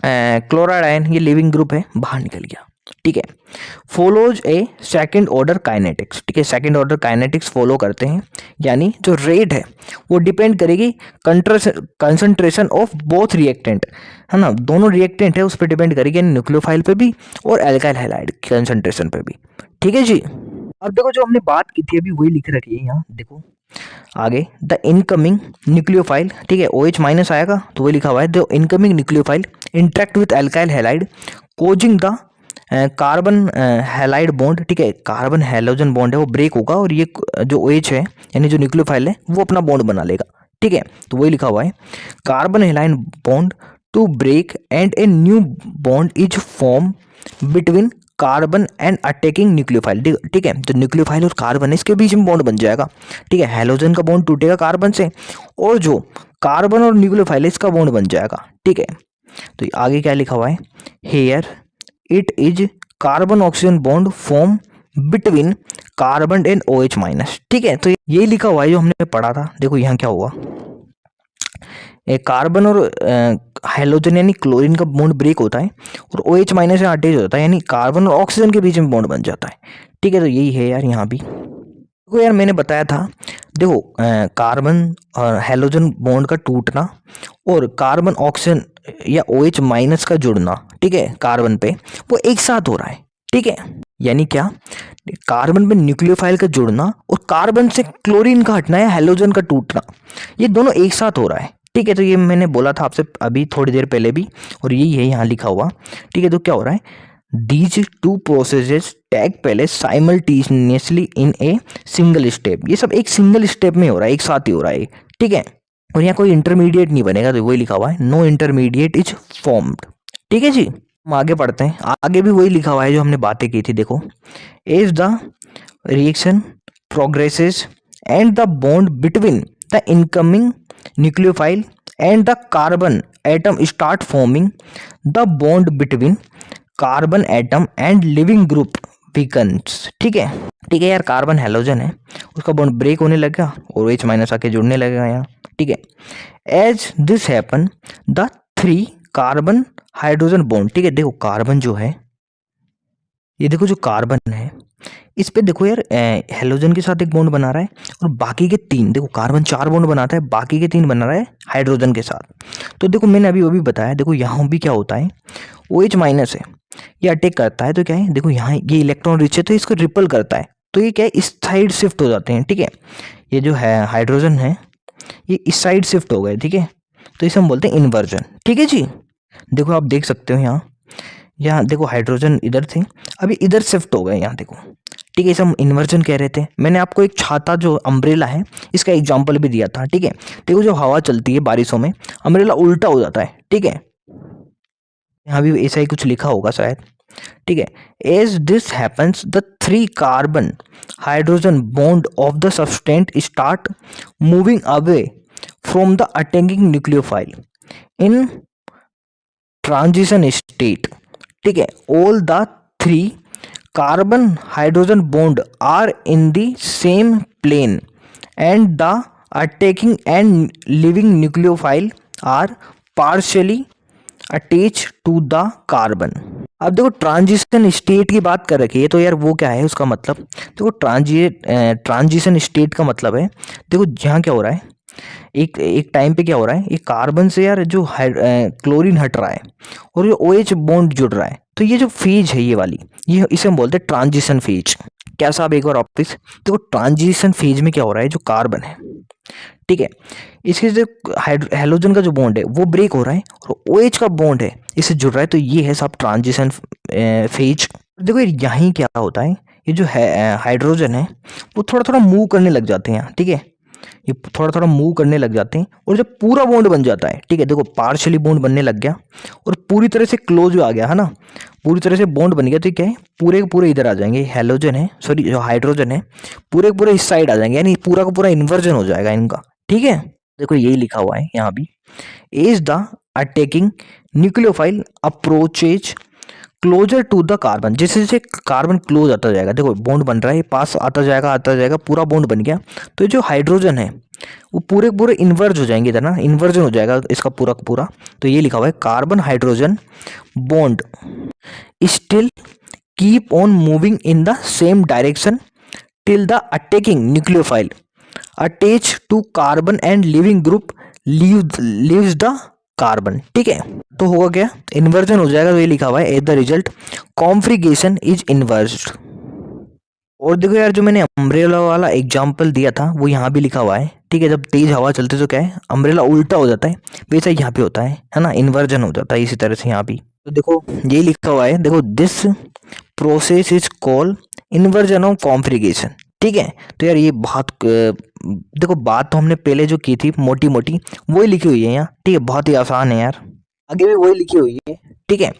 क्लोराइड आयन ये लिविंग ग्रुप है, बाहर निकल गया, ठीक है। Follows a second order kinetics, ठीक है, सेकंड ऑर्डर काइनेटिक्स फॉलो करते हैं, यानी जो रेट है वो डिपेंड करेगी कंसंट्रेशन ऑफ बोथ रिएक्टेंट, है ना, दोनों रिएक्टेंट है उस पर डिपेंड करेगी, यानी न्यूक्लियोफाइल पे भी और एल्काइल हैलाइड कंसंट्रेशन पे भी, ठीक है जी। अब देखो जो हमने बात की थी अभी वही लिख रखी है यहाँ, देखो आगे, द इनकमिंग न्यूक्लियोफाइल, ठीक है, OH माइनस आएगा तो वही लिखा हुआ है, the incoming nucleophile interact with alkyl halide causing the carbon halide bond, ठीक है, कार्बन हैलोजन बॉन्ड है वो ब्रेक होगा और ये जो OH है यानी जो न्यूक्लियोफाइल है वो अपना बॉन्ड बना लेगा, ठीक है। तो वही लिखा हुआ है, carbon halide bond to break and a new bond is form between carbon and attacking nucleophile, ठीक है। तो न्यूक्लियोफाइल और कार्बन है इसके बीच में बॉन्ड बन जाएगा, ठीक है, हैलोजन का बॉन्ड टूटेगा कार्बन से और जो कार्बन और न्यूक्लियोफाइल है इसका बॉन्ड बन जाएगा, ठीक है। तो आगे क्या लिखा हुआ है, here it is carbon oxygen bond form between carbon and OH minus, ठीक है। तो यही लिखा हुआ है जो हमने पढ़ा था। देखो यहाँ क्या हुआ, कार्बन और हाइड्रोजन यानी क्लोरीन का बॉन्ड ब्रेक होता है और OH माइनस से अटैच हो जाता है, यानी कार्बन और ऑक्सीजन के बीच में बॉन्ड बन जाता है, ठीक है। तो यही है यार यहाँ भी, देखो यार मैंने बताया था, देखो कार्बन और हाइड्रोजन बॉन्ड का टूटना और कार्बन ऑक्सीजन या OH माइनस का जुड़ना, ठीक है, कार्बन पे वो एक साथ हो रहा है, ठीक है। यानी क्या, कार्बन पे न्यूक्लियोफाइल का जुड़ना और कार्बन से क्लोरीन का हटना या हाइड्रोजन का टूटना, ये दोनों एक साथ हो रहा है, ठीक है। तो ये मैंने बोला था आपसे अभी थोड़ी देर पहले भी और यही है यहाँ लिखा हुआ, ठीक है। तो क्या हो रहा है, these two processes take place simultaneously in a single step, ये सब एक सिंगल स्टेप में हो रहा है, एक साथ ही हो रहा है, ठीक है। और यहाँ कोई इंटरमीडिएट नहीं बनेगा, तो वही लिखा हुआ है, नो इंटरमीडिएट इज फॉर्म्ड, ठीक है जी। हम आगे पढ़ते हैं, आगे भी वही लिखा हुआ है जो हमने बातें की थी। देखो, as the reaction progresses and the bond between the incoming nucleophile and the carbon atom start forming, the bond between carbon atom and living group weakens। ठीक है, ठीक है यार, कार्बन हेलोजन है, उसका बॉन्ड ब्रेक होने लगा और H माइनस आके जुड़ने लगेगा यहाँ। ठीक है, as this happen the 3 carbon hydrogen bond, ठीक है, देखो कार्बन जो है, ये देखो जो कार्बन है इस पे देखो यार हेलोजन के साथ एक बॉन्ड बना रहा है और बाकी के 3, देखो कार्बन 4 बॉन्ड बनाता है, बाकी के 3 बना रहा है हाइड्रोजन के साथ। तो देखो मैंने अभी वो भी बताया, देखो यहाँ भी क्या होता है, OH माइनस है, ये अटैक करता है तो क्या है, देखो यहाँ ये इलेक्ट्रॉन रिच है तो इसको रिपल करता है, तो ये क्या है इस साइड शिफ्ट हो जाते हैं। ठीक है, ये जो है हाइड्रोजन है ये इस साइड शिफ्ट हो गए। ठीक है, तो इसे हम बोलते हैं इन्वर्जन। ठीक है जी, देखो आप देख सकते हो यहाँ देखो हाइड्रोजन इधर थे, अभी इधर शिफ्ट हो गए यहाँ देखो। ठीक है, इसे हम इन्वर्जन कह रहे थे। मैंने आपको एक छाता जो अम्ब्रेला है इसका एग्जांपल भी दिया था। ठीक है, देखो जो हवा चलती है बारिशों में अम्ब्रेला उल्टा हो जाता है। ठीक है, यहाँ भी ऐसा ही कुछ लिखा होगा शायद। ठीक है, as this happens the 3 carbon hydrogen bond of the substrate start moving away from the attacking nucleophile in transition state. ठीक है, all the 3 carbon hydrogen bond are in the same plane and the attacking and leaving nucleophile are partially attach to the carbon. अब देखो transition state की बात कर रखी है तो यार वो क्या है उसका मतलब, देखो ट्रांजिशन स्टेट का मतलब है, देखो यहाँ क्या हो रहा है, एक टाइम पे क्या हो रहा है, एक कार्बन से यार जो क्लोरीन हट रहा है और जो OH बॉन्ड जुड़ रहा है, तो ये जो फेज है ये वाली, ये इसे हम बोलते हैं ट्रांजिशन फेज। कैसा, आप एक बार वापस देखो, ट्रांजिशन फेज में क्या हो रहा है, जो कार्बन है, ठीक है, इसके जो हेलोजन का जो बॉन्ड है वो ब्रेक हो रहा है और OH का बॉन्ड है इससे जुड़ रहा है, तो ये है सब ट्रांजिशन फेज। देखो यहीं क्या होता है, ये जो हाइड्रोजन है वो थोड़ा थोड़ा मूव करने लग जाते हैं। ठीक है, ये थोड़ा थोड़ा मूव करने लग जाते हैं और जब पूरा बॉन्ड बन जाता है, ठीक है, देखो पार्शियली बॉन्ड बनने लग गया और पूरी तरह से क्लोज आ गया है ना, पूरी तरह से बॉन्ड बन गया, तो क्या है पूरे के पूरे इधर आ जाएंगे, हेलोजन है सॉरी जो हाइड्रोजन है पूरे के पूरे इस साइड आ जाएंगे, यानी पूरा का पूरा इन्वर्जन हो जाएगा इनका। ठीक है, देखो यही लिखा हुआ है यहाँ भी, as the attacking nucleophile approaches closer to the carbon, जैसे जैसे कार्बन क्लोज आता जाएगा, देखो बॉन्ड बन रहा है, पास आता जाएगा, पूरा बॉन्ड बन गया, तो जो हाइड्रोजन है वो पूरे पूरे इन्वर्ज हो जाएंगे इधर ना, इन्वर्जन हो जाएगा इसका पूरा का पूरा। तो ये लिखा हुआ है carbon hydrogen bond still keep on moving in the same direction till the attacking nucleophile attach to carbon and leaving group leaves the carbon. ठीक है, तो होगा क्या, इन्वर्जन हो जाएगा, तो ये लिखा हुआ है at the result configuration is inversed. और देखो यार जो मैंने अम्ब्रेला वाला एग्जाम्पल दिया था वो यहाँ भी लिखा हुआ है। ठीक है, जब तेज हवा चलती है तो क्या है अम्ब्रेला उल्टा हो जाता है, वैसा यहाँ पे होता है ना, इन्वर्जन हो जाता है इसी तरह से यहाँ भी। तो देखो ये लिखा हुआ है, देखो this process is called inversion of configuration. ठीक है, तो यार ये देखो बात तो हमने पहले जो की थी मोटी मोटी वही लिखी हुई है यहाँ। ठीक है, बहुत ही आसान है यार, आगे भी वही लिखी हुई है। ठीक है,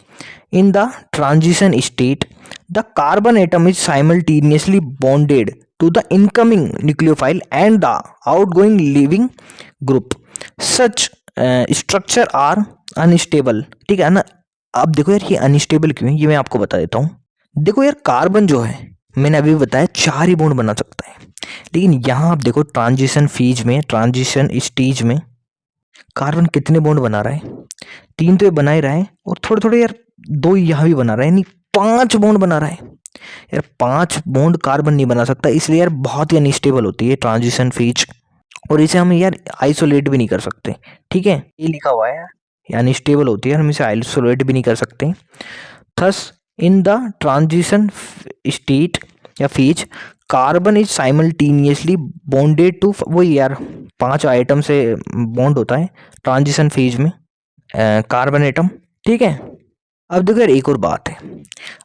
in the transition state the carbon atom is simultaneously bonded to the incoming nucleophile and the outgoing leaving group, such structure are unstable. ठीक है ना, अब देखो यार ये अनस्टेबल क्यों है ये मैं आपको बता देता हूँ। देखो यार कार्बन जो है मैंने अभी बताया 4 ही बॉन्ड बना सकता है, लेकिन यहाँ आप देखो ट्रांजिशन फेज में, ट्रांजिशन स्टेज में कार्बन कितने बॉन्ड बना रहा है, 3 तो ये बना ही रहा है और थोड़े थोड़े यार 2 यहाँ भी बना रहा है, यानी 5 बॉन्ड बना रहा है यार। 5 बॉन्ड कार्बन नहीं बना सकता, इसलिए यार बहुत ही अनस्टेबल होती है ट्रांजिशन फेज और इसे हम यार आइसोलेट भी नहीं कर सकते। ठीक है, ये लिखा हुआ है यार अनस्टेबल होती है, हम इसे आइसोलेट भी नहीं कर सकते। Thus in the transition state या phase carbon is simultaneously bonded to, वही यार 5 आइटम से बॉन्ड होता है ट्रांजिशन फेज में कार्बन एटम। ठीक है, अब देखो यार एक और बात है,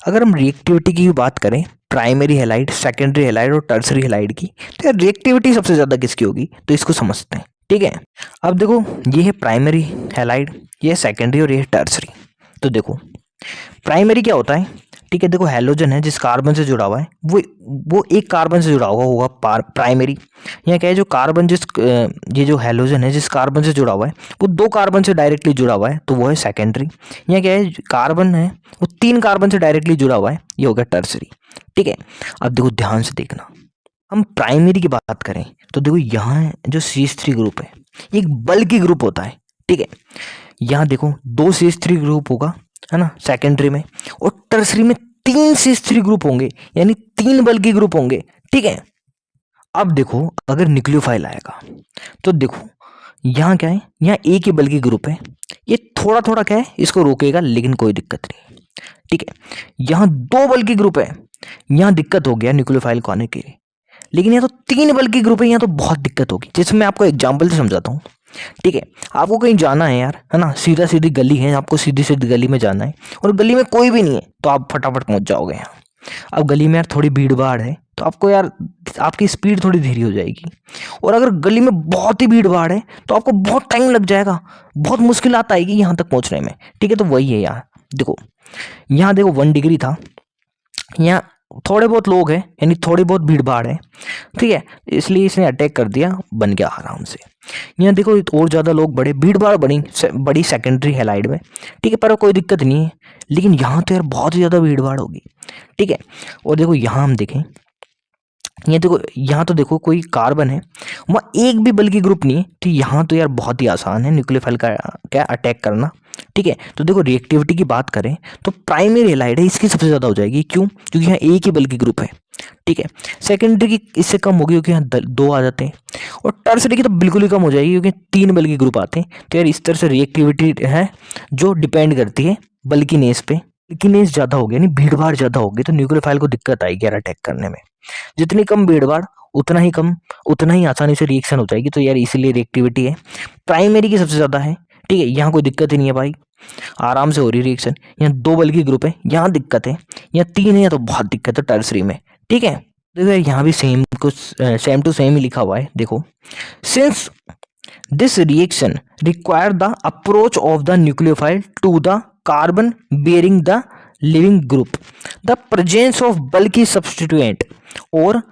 अगर हम रिएक्टिविटी की भी बात करें, प्राइमरी हैलाइड, सेकेंडरी हैलाइड और टर्सरी हैलाइड की, तो यार रिएक्टिविटी सबसे ज़्यादा किसकी होगी, तो इसको समझते हैं। ठीक है, अब देखो ये है प्राइमरी हैलाइड, ये है सेकेंडरी और ये है टर्सरी। तो देखो प्राइमरी क्या होता है, ठीक है। देखो हैलोजन है जिस कार्बन से जुड़ा हुआ है वो एक कार्बन से जुड़ा हुआ होगा प्राइमरी। यहाँ क्या है, जो कार्बन ये जो हैलोजन है जिस कार्बन से जुड़ा हुआ है वो 2 कार्बन से डायरेक्टली जुड़ा हुआ है तो वो है सेकेंडरी। यहाँ क्या है, कार्बन है वो 3 कार्बन से डायरेक्टली जुड़ा हुआ है, ये हो गया टर्सरी। ठीक है। अब देखो ध्यान से देखना, हम प्राइमरी की बात करें तो देखो यहाँ जो CH3 ग्रुप है ये एक बल्कि ग्रुप होता है। ठीक है। यहाँ देखो 2 CH3 ग्रुप होगा, है ना, सेकेंडरी में, और टर्सरी में 3 CH3 ग्रुप होंगे, यानी 3 बल्कि ग्रुप होंगे। ठीक है। अब देखो अगर न्यूक्लियोफाइल आएगा तो देखो यहाँ क्या है, यहाँ एक ही बल्कि ग्रुप है, ये थोड़ा थोड़ा क्या है इसको रोकेगा लेकिन कोई दिक्कत नहीं। ठीक है। यहाँ 2 बल्कि ग्रुप है, यहाँ दिक्कत हो गया न्यूक्लियोफाइल को आने के लिए, लेकिन यहाँ तो 3 बल्कि ग्रुप है, यहाँ तो बहुत दिक्कत होगी। जैसे मैं आपको एग्जाम्पल से समझाता हूँ। ठीक है। आपको कहीं जाना है यार, है ना, सीधा सीधी गली है, आपको सीधी सीधी गली में जाना है और गली में कोई भी नहीं है तो आप फटाफट पहुंच जाओगे यहाँ। अब गली में यार थोड़ी भीड़ भाड़ है तो आपको यार आपकी स्पीड थोड़ी धीरे हो जाएगी, और अगर गली में बहुत ही भीड़ भाड़ है तो आपको बहुत टाइम लग जाएगा, बहुत मुश्किल आता आएगी यहाँ तक पहुँचने में। ठीक है। तो वही है यार, देखो यहाँ देखो 1 डिग्री था, यहाँ थोड़े बहुत लोग हैं यानी थोड़ी बहुत भीड़ भाड़ है। ठीक है। इसलिए इसने अटैक कर दिया, बन गया आराम से। यहाँ देखो और ज़्यादा लोग बड़े, भीड़ भाड़ बड़ी सेकेंडरी हैलाइड में। ठीक है। पर कोई दिक्कत नहीं है, लेकिन यहाँ तो यार बहुत ही ज़्यादा भीड़ भाड़ होगी। ठीक है। और देखो यहाँ हम देखें, ये देखो यहाँ तो देखो कोई कार्बन है, वहाँ एक भी बल्कि ग्रुप नहीं है, तो यहाँ तो यार बहुत ही आसान है न्यूक्लियोफाइल का क्या अटैक करना। ठीक है। तो देखो रिएक्टिविटी की बात करें तो प्राइमरी हैलाइड है इसकी सबसे ज़्यादा हो जाएगी, क्यों? क्योंकि यहाँ एक ही बल्कि ग्रुप है। ठीक है। सेकेंडरी की इससे कम होगी क्योंकि यहाँ 2 आ जाते हैं, और टर्सरी की तो बिल्कुल ही कम हो जाएगी क्योंकि 3 बल्कि ग्रुप आते हैं। तो यार इस तरह से रिएक्टिविटी है जो डिपेंड करती है बल्किनेस पे। बल्किनेस ज़्यादा हो गया, यानी भीड़ भाड़ ज़्यादा होगी तो न्यूक्लियोफाइल को दिक्कत आएगी यार अटैक करने में। जितनी कम भीड़ भाड़ उतना ही आसानी से रिएक्शन हो जाएगी। तो यार इसीलिए रिएक्टिविटी है प्राइमरी की सबसे ज़्यादा है। ठीक है। यहाँ कोई दिक्कत ही नहीं है भाई, आराम से हो रही रिएक्शन। यहाँ 2 बल्कि ग्रुप है, यहाँ दिक्कत है, यहाँ 3 है, या तो बहुत दिक्कत है टर्सरी में। ठीक है। देखो यार यहाँ भी सेम टू सेम ही लिखा हुआ है। देखो since this reaction require the approach of the nucleophile to the carbon bearing the leaving group, the presence of bulky substituent or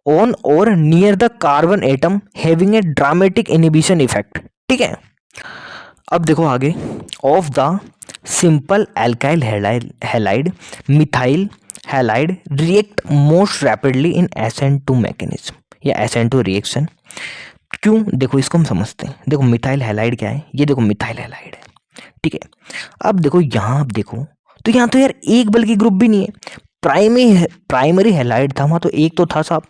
on or near the carbon atom having a dramatic inhibition effect. ठीक है। अब देखो आगे, of the simple alkyl halide methyl halide react most rapidly in SN2 mechanism या SN2 reaction. क्यों? देखो इसको हम समझते हैं। देखो मिथाइल हैलाइड क्या है, ये देखो मिथाइल हैलाइड है। ठीक है। अब देखो यहाँ आप देखो तो यहाँ तो यार एक बल्कि ग्रुप भी नहीं है, प्राइमरी हैलाइड था वहाँ तो एक तो था साहब,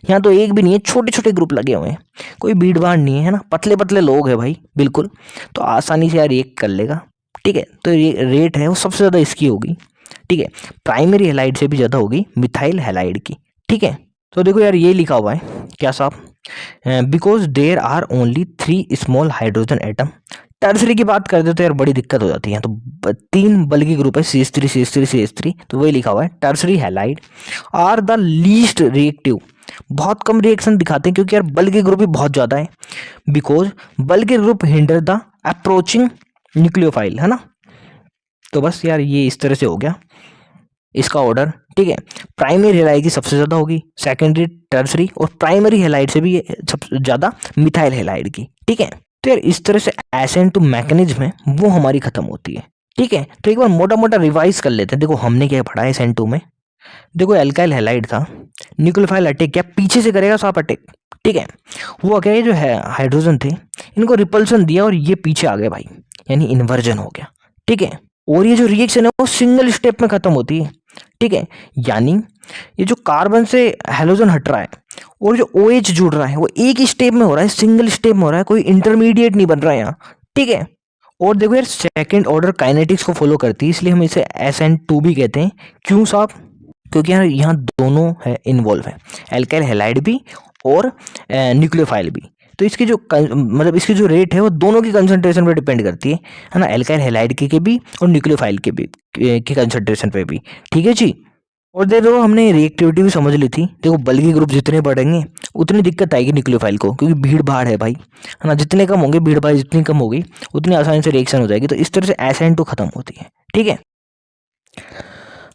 यहाँ तो एक भी नहीं है, छोटे छोटे ग्रुप लगे हुए हैं, कोई भीड़ भाड़ नहीं है, है ना, पतले पतले लोग हैं भाई बिल्कुल, तो आसानी से यार एक कर लेगा। ठीक है। तो ये रेट है वो सबसे ज़्यादा इसकी होगी। ठीक है। प्राइमरी हैलाइड से भी ज़्यादा होगी मिथाइल हैलाइड की। ठीक है। तो देखो यार ये लिखा हुआ है क्या साहब, because there are only 3 small hydrogen atom. Tertiary की बात करते तो यार बड़ी दिक्कत हो जाती है, तो 3 बल्कि ग्रुप है CH3 तो वही लिखा हुआ है tertiary halide are the least reactive, बहुत कम रिएक्शन दिखाते हैं क्योंकि यार बल्कि ग्रुप भी बहुत ज़्यादा है, बिकॉज बल्कि group hinder the approaching nucleophile, है ना। तो बस यार ये इस तरह से हो गया इसका ऑर्डर। ठीक है। प्राइमरी हैलाइड की सबसे ज़्यादा होगी, सेकेंडरी टर्सरी, और प्राइमरी हैलाइड से भी ये सबसे ज़्यादा मिथाइल हैलाइड की। ठीक है। तो यार इस तरह से SN2 मैकेनिज्म है वो हमारी खत्म होती है। ठीक है। तो एक बार मोटा मोटा रिवाइज कर लेते हैं। देखो हमने क्या पढ़ा है SN2 में, देखो एल्काइल हैलाइड था, न्यूक्लियोफाइल अटैक क्या पीछे से करेगा साहब अटैक। ठीक है। वो क्या, ये जो है हाइड्रोजन थे इनको रिपल्सन दिया और ये पीछे आ गए भाई, यानी इन्वर्जन हो गया। ठीक है। और ये जो रिएक्शन है वो सिंगल स्टेप में खत्म होती है। ठीक है। यानी ये जो कार्बन से हैलोजन हट रहा है और जो OH जुड़ रहा है वो एक ही स्टेप में हो रहा है, सिंगल स्टेप में हो रहा है, कोई इंटरमीडिएट नहीं बन रहा है यहाँ। ठीक है। और देखो यार सेकंड ऑर्डर काइनेटिक्स को फॉलो करती है, इसलिए हम इसे SN2 भी कहते हैं। क्यों साहब? क्योंकि यार यहाँ दोनों है इन्वॉल्व है, एल्काइल हैलाइड भी और न्यूक्लियोफाइल भी। तो इसकी जो मतलब इसकी जो रेट है वो दोनों की कंसंट्रेशन पे डिपेंड करती है ना, एल्काइल हैलाइड के भी और न्यूक्लियोफाइल के भी की कंसंट्रेशन पे भी। ठीक है जी। और देखो हमने रिएक्टिविटी भी समझ ली थी। देखो बल्कि ग्रुप जितने बढ़ेंगे उतनी दिक्कत आएगी न्यूक्लियोफाइल को, क्योंकि भीड़ भाड़ है भाई, है ना, जितने कम होंगे भीड़ भाड़ जितनी कम होगी उतनी आसानी से रिएक्शन हो जाएगी। तो इस तरह से SN2 खत्म होती है। ठीक है।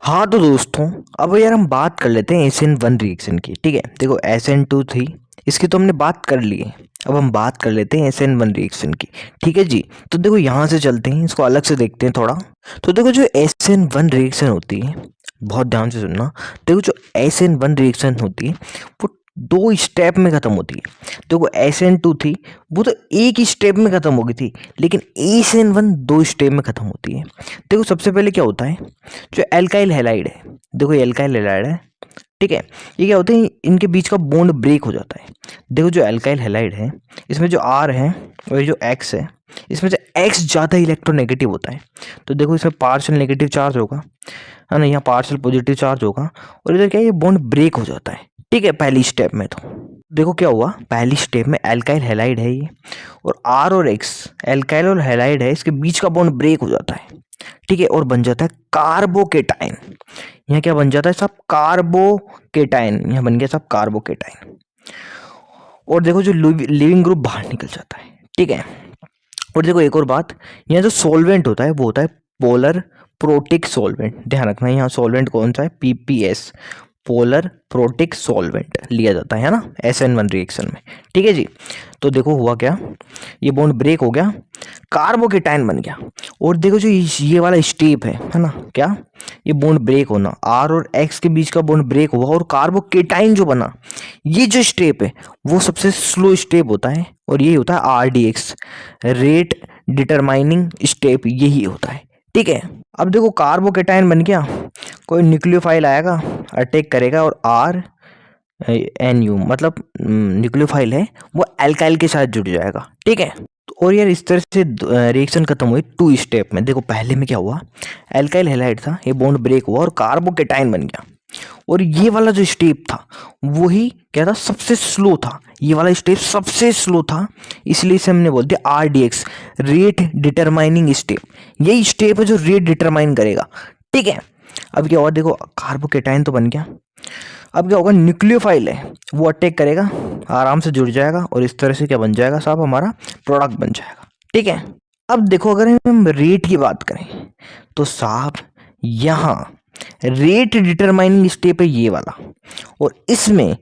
हाँ तो दोस्तों, अब यार हम बात कर लेते हैं SN1 रिएक्शन की। ठीक है, देखो SN2 थी, इसकी तो हमने बात कर ली है। अब हम बात कर लेते हैं SN1 रिएक्शन की। ठीक है जी, तो देखो यहाँ से चलते हैं, इसको अलग से देखते हैं थोड़ा। तो देखो जो SN1 रिएक्शन होती है, बहुत ध्यान से सुनना। देखो जो SN1 रिएक्शन होती है वो 2 स्टेप में ख़त्म होती है। देखो SN2 थी, वो तो एक ही स्टेप में ख़त्म हो गई थी, लेकिन SN1 2 स्टेप में ख़त्म होती है। देखो सबसे पहले क्या होता है, जो एल्काइल हैलाइड है, देखो ये एल्काइल हैलाइड है। ठीक है, ये क्या होते हैं, इनके बीच का बॉन्ड ब्रेक हो जाता है। देखो जो एल्काइल हैलाइड है, इसमें जो R है और ये जो X है, इसमें से X ज़्यादा इलेक्ट्रोनेगेटिव होता है। तो देखो इसमें पार्शियल नेगेटिव चार्ज होगा, है ना, यहाँ पार्शियल पॉजिटिव चार्ज होगा, और इधर क्या है, ये बॉन्ड ब्रेक हो जाता है। ठीक है, पहली स्टेप में तो देखो क्या हुआ, पहली स्टेप में एल्काइल हैलाइड है ये, और R और X एल्काइल और हैलाइड है, इसके बीच का बॉन्ड ब्रेक हो जाता है। ठीक है, और बन जाता है कार्बोकेटाइन। यहाँ क्या बन जाता है सब, कार्बोकेटाइन, यहाँ बन गया सब कार्बोकेटाइन। और देखो जो लिविंग ग्रुप बाहर निकल जाता है। ठीक है, और देखो एक और बात, यहाँ जो सॉल्वेंट होता है वो होता है पोलर प्रोटिक सॉल्वेंट। ध्यान रखना, यहाँ सॉल्वेंट कौन सा है, PPS, पोलर प्रोटिक सॉल्वेंट लिया जाता है ना SN1 रिएक्शन में। ठीक है जी, तो देखो हुआ क्या, ये बॉन्ड ब्रेक हो गया, कार्बोकेटाइन बन गया। और देखो जो ये वाला स्टेप है ना, क्या, ये बॉन्ड ब्रेक होना, R और X के बीच का बॉन्ड ब्रेक हुआ और कार्बोकेटाइन जो बना, ये जो स्टेप है वो सबसे स्लो स्टेप होता है, और यही होता है RDX, रेट डिटरमाइनिंग स्टेप, यही होता है। ठीक है, अब देखो कार्बोकेटाइन बन गया, कोई न्यूक्लियोफाइल आएगा, अटैक करेगा, और RNU मतलब न्यूक्लियोफाइल है, वो एल्काइल के साथ जुड़ जाएगा। ठीक है, और यार इस तरह से रिएक्शन खत्म हुई 2 स्टेप में। देखो पहले में क्या हुआ, एल्काइल हैलाइड था, ये बॉन्ड ब्रेक हुआ और कार्बोकेटाइन बन गया। और ये वाला जो स्टेप था वही क्या था, सबसे स्लो था, ये वाला स्टेप सबसे स्लो था, इसलिए इसे हमने बोल दिया RDX, रेट डिटरमाइनिंग स्टेप। यही स्टेप है जो रेट डिटरमाइन करेगा। ठीक है, अब क्या हुआ, देखो कार्बोकेटाइन तो बन गया, अब क्या होगा, न्यूक्लियोफाइल है वो अटैक करेगा, आराम से जुड़ जाएगा, और इस तरह से क्या बन जाएगा साहब, हमारा प्रोडक्ट बन जाएगा। ठीक है, अब देखो अगर हम रेट की बात करें तो साहब यहाँ रेट डिटरमाइनिंग स्टेप है ये वाला, और इसमें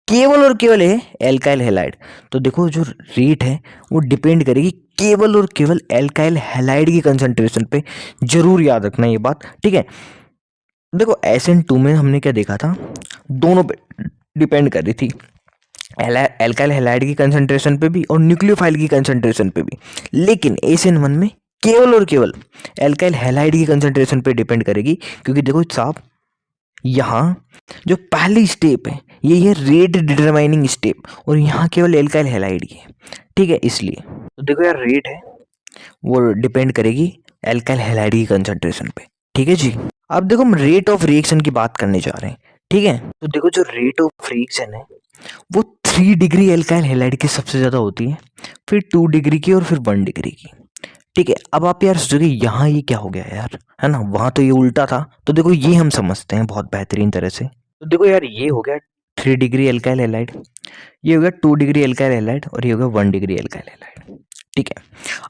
केवल और केवल है एल्काइल हैलाइड। तो देखो जो रेट है वो डिपेंड करेगी केवल और केवल एल्काइल हैलाइड की कंसंट्रेशन पे, जरूर याद रखना ये बात। ठीक है, देखो SN2 में हमने क्या देखा था, दोनों पे डिपेंड कर रही थी, एल्काइल हैलाइड की कंसंट्रेशन पे भी और न्यूक्लियोफाइल की कंसंट्रेशन पे भी, लेकिन SN1 में केवल और केवल एल्काइल हैलाइड की कंसंट्रेशन पे डिपेंड करेगी, क्योंकि देखो साहब यहाँ जो पहली स्टेप है ये है रेट डिटरमाइनिंग स्टेप, और यहाँ केवल एल्काइल हैलाइड की है। ठीक है, इसलिए तो देखो यार रेट है वो डिपेंड करेगी एल्काइल हैलाइड की कंसंट्रेशन पे। ठीक है जी, अब देखो हम रेट ऑफ रिएक्शन की बात करने जा रहे हैं। ठीक है, तो देखो जो रेट ऑफ रिएक्शन है वो 3 डिग्री एल्काइल हैलाइड की सबसे ज़्यादा होती है, फिर 2 डिग्री की, और फिर 1 डिग्री की। ठीक है, अब आप यार सोचोगे यहाँ ये क्या हो गया यार, है ना, वहाँ तो ये उल्टा था। तो देखो ये हम समझते हैं बहुत बेहतरीन तरह से। तो देखो यार ये हो गया 3 डिग्री एल्काइल हैलाइड, ये हो गया 2 डिग्री एल्काइल हैलाइड, और ये हो गया 1 डिग्री एल्काइल हैलाइड। ठीक है,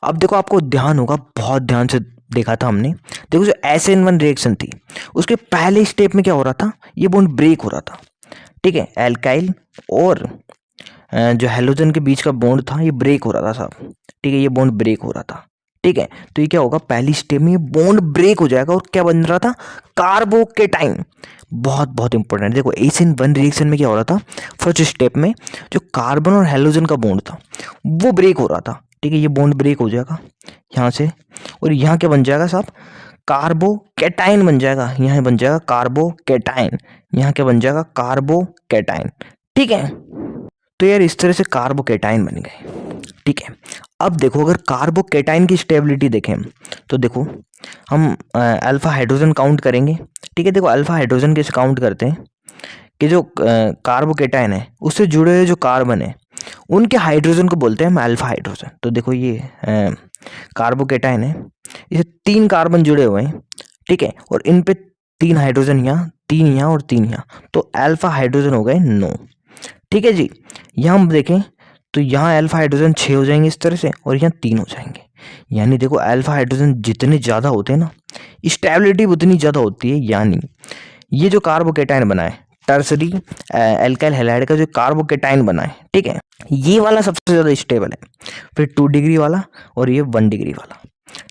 अब देखो आपको ध्यान होगा, बहुत ध्यान से देखा था हमने। देखो जो SN1 रिएक्शन थी उसके पहले स्टेप में क्या हो रहा था, ये बॉन्ड ब्रेक हो रहा था। ठीक है, एल्काइल और जो हैलोजन के बीच का बॉन्ड था ये ब्रेक हो रहा था साहब। ठीक है, ये बॉन्ड ब्रेक हो रहा था। ठीक है, तो ये क्या होगा, पहली स्टेप में ये बॉन्ड ब्रेक हो जाएगा, और क्या बन रहा था, कार्बोकेटाइन। बहुत बहुत इंपॉर्टेंट, देखो SN1 रिएक्शन में क्या हो रहा था, फर्स्ट स्टेप में जो कार्बन और हैलोजन का बॉन्ड था वो ब्रेक हो रहा था। ठीक है, ये बॉन्ड ब्रेक हो जाएगा यहाँ से, और यहाँ क्या बन जाएगा साहब, कार्बोकेटाइन बन जाएगा, यहाँ बन जाएगा कार्बोकेटाइन, यहाँ क्या बन जाएगा, कार्बोकेटाइन। ठीक है, तो यार इस तरह से कार्बोकेटाइन बन गए। ठीक है, अब देखो अगर कार्बोकेटाइन की स्टेबिलिटी देखें तो देखो हम अल्फा हाइड्रोजन काउंट करेंगे। ठीक है, देखो अल्फा हाइड्रोजन कैसे काउंट करते हैं कि जो कार्बोकेटाइन है उससे जुड़े हुए जो कार्बन है उनके हाइड्रोजन को बोलते हैं हम अल्फा हाइड्रोजन। तो देखो ये कार्बोकेटाइन है, इसे 3 कार्बन जुड़े हुए हैं। ठीक है, और इन पे 3 हाइड्रोजन यहाँ, 3 यहाँ और 3 यहाँ, तो अल्फा हाइड्रोजन हो गए 9। ठीक है जी, यहाँ हम देखें तो यहाँ अल्फा हाइड्रोजन 6 हो जाएंगे इस तरह से, और यहाँ 3 हो जाएंगे। यानी देखो अल्फा हाइड्रोजन जितने ज़्यादा होते हैं ना, स्टेबिलिटी उतनी ज़्यादा होती है। यानी ये जो कार्बोकेटाइन बना है टर्सरी एल्काइल हैलाइड का जो कार्बोकेटाइन बना है, ठीक है, ये वाला सबसे ज़्यादा स्टेबल है, फिर 2 डिग्री वाला और ये 1 डिग्री वाला,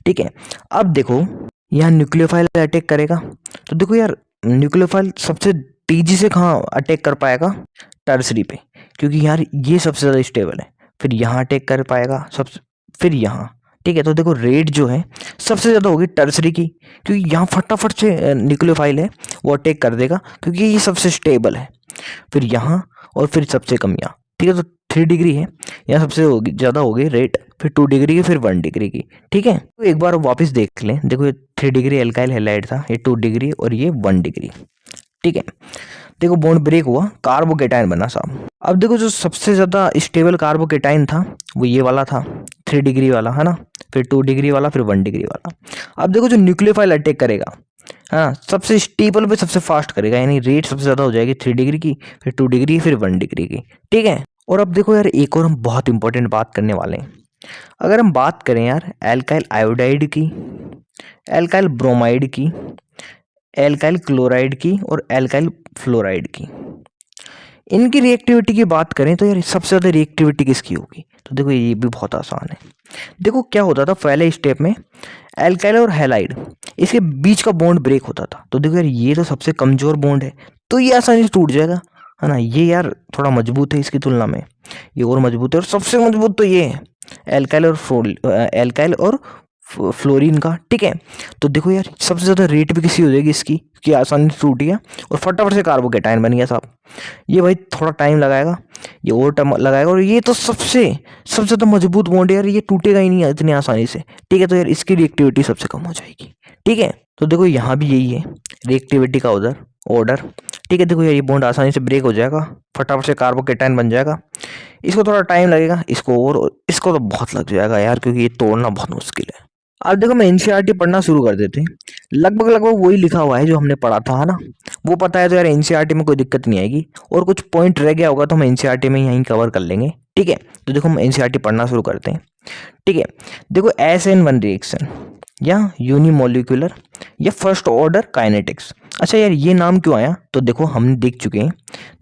ठीक है। अब देखो यहाँ न्यूक्लियोफाइल अटैक करेगा, तो देखो यार न्यूक्लियोफाइल सबसे तेजी से कहाँ अटैक कर पाएगा, टर्सरी पे, क्योंकि यार ये सबसे ज़्यादा स्टेबल है। फिर यहाँ अटैक कर पाएगा सबसे, फिर यहाँ, ठीक है। तो देखो रेट जो है सबसे ज़्यादा होगी टर्सरी की, क्योंकि यहाँ फटाफट से न्यूक्लियोफाइल है वो अटैक कर देगा, क्योंकि ये सबसे स्टेबल है। फिर यहाँ और फिर सबसे कम यहाँ, ठीक है। तो 3 डिग्री है, यहाँ सबसे होगी ज़्यादा होगी रेट, फिर 2 डिग्री की, फिर 1 डिग्री की, ठीक है। तो एक बार वापस देख लें, देखो ये 3 डिग्री एल्काइल हैलाइड था, ये 2 डिग्री और ये 1 डिग्री, ठीक है। देखो बॉन्ड ब्रेक हुआ, कार्बोकेटाइन बना साहब। अब देखो जो सबसे ज़्यादा स्टेबल कार्बोकेटाइन था वो ये वाला था, 3 डिग्री वाला, है ना, फिर 2 डिग्री वाला, फिर 1 डिग्री वाला। अब देखो जो न्यूक्लियोफाइल अटैक करेगा, हाँ, सबसे स्टेबल पे सबसे फास्ट करेगा, यानी रेट सबसे ज़्यादा हो जाएगी 3 डिग्री की, फिर 2 डिग्री, फिर 1 डिग्री की, ठीक है। और अब देखो यार एक और हम बहुत इंपॉर्टेंट बात करने वाले हैं। अगर हम बात करें यार एल्काइल आयोडाइड की, एल्काइल ब्रोमाइड की, एल्काइल क्लोराइड की और एल्काइल फ्लोराइड की, इनकी रिएक्टिविटी की बात करें तो यार सबसे ज़्यादा रिएक्टिविटी किसकी होगी, तो देखो ये भी बहुत आसान है। देखो क्या होता था पहले स्टेप में, एल्काइल और हैलाइड इसके बीच का बॉन्ड ब्रेक होता था, तो देखो यार ये तो सबसे कमज़ोर बॉन्ड है, तो ये आसानी से टूट जाएगा, है ना। ये यार थोड़ा मजबूत है इसकी तुलना में, ये और मजबूत है, और सबसे मजबूत तो ये है एल्काइल और फ्लोरीन का, ठीक है। तो देखो यार सबसे ज़्यादा रेट भी किसी हो जाएगी इसकी, कि आसानी से टूट गया और फटाफट से कार्बोकेटाइन बन गया साहब। ये भाई थोड़ा टाइम लगाएगा, ये और टाइम लगाएगा, और ये तो सबसे ज़्यादा मजबूत बॉन्ड है यार, ये टूटेगा ही नहीं इतनी आसानी से, ठीक है। तो यार इसकी रिएक्टिविटी सबसे कम हो जाएगी, ठीक है। तो देखो यहाँ भी यही है रिएक्टिविटी का ऑर्डर, ठीक है। देखो यार ये बॉन्ड आसानी से ब्रेक हो जाएगा, फटाफट से कार्बोकेटाइन बन जाएगा। इसको थोड़ा टाइम लगेगा, इसको तो बहुत लग जाएगा यार, क्योंकि ये तोड़ना बहुत मुश्किल है। अब देखो मैं एनसीईआरटी पढ़ना शुरू कर देते हैं, लगभग वही लिखा हुआ है जो हमने पढ़ा था, है ना, वो पता है, तो यार एनसीईआरटी में कोई दिक्कत नहीं आएगी, और कुछ पॉइंट रह गया होगा तो हम एनसीईआरटी में यहीं कवर कर लेंगे, ठीक है। तो देखो हम एनसीईआरटी पढ़ना शुरू करते हैं, ठीक है। देखो SN1 रिएक्शन या यूनिमोलिकुलर या फर्स्ट ऑर्डर काइनेटिक्स। अच्छा यार ये नाम क्यों आया, तो देखो हमने देख चुके हैं,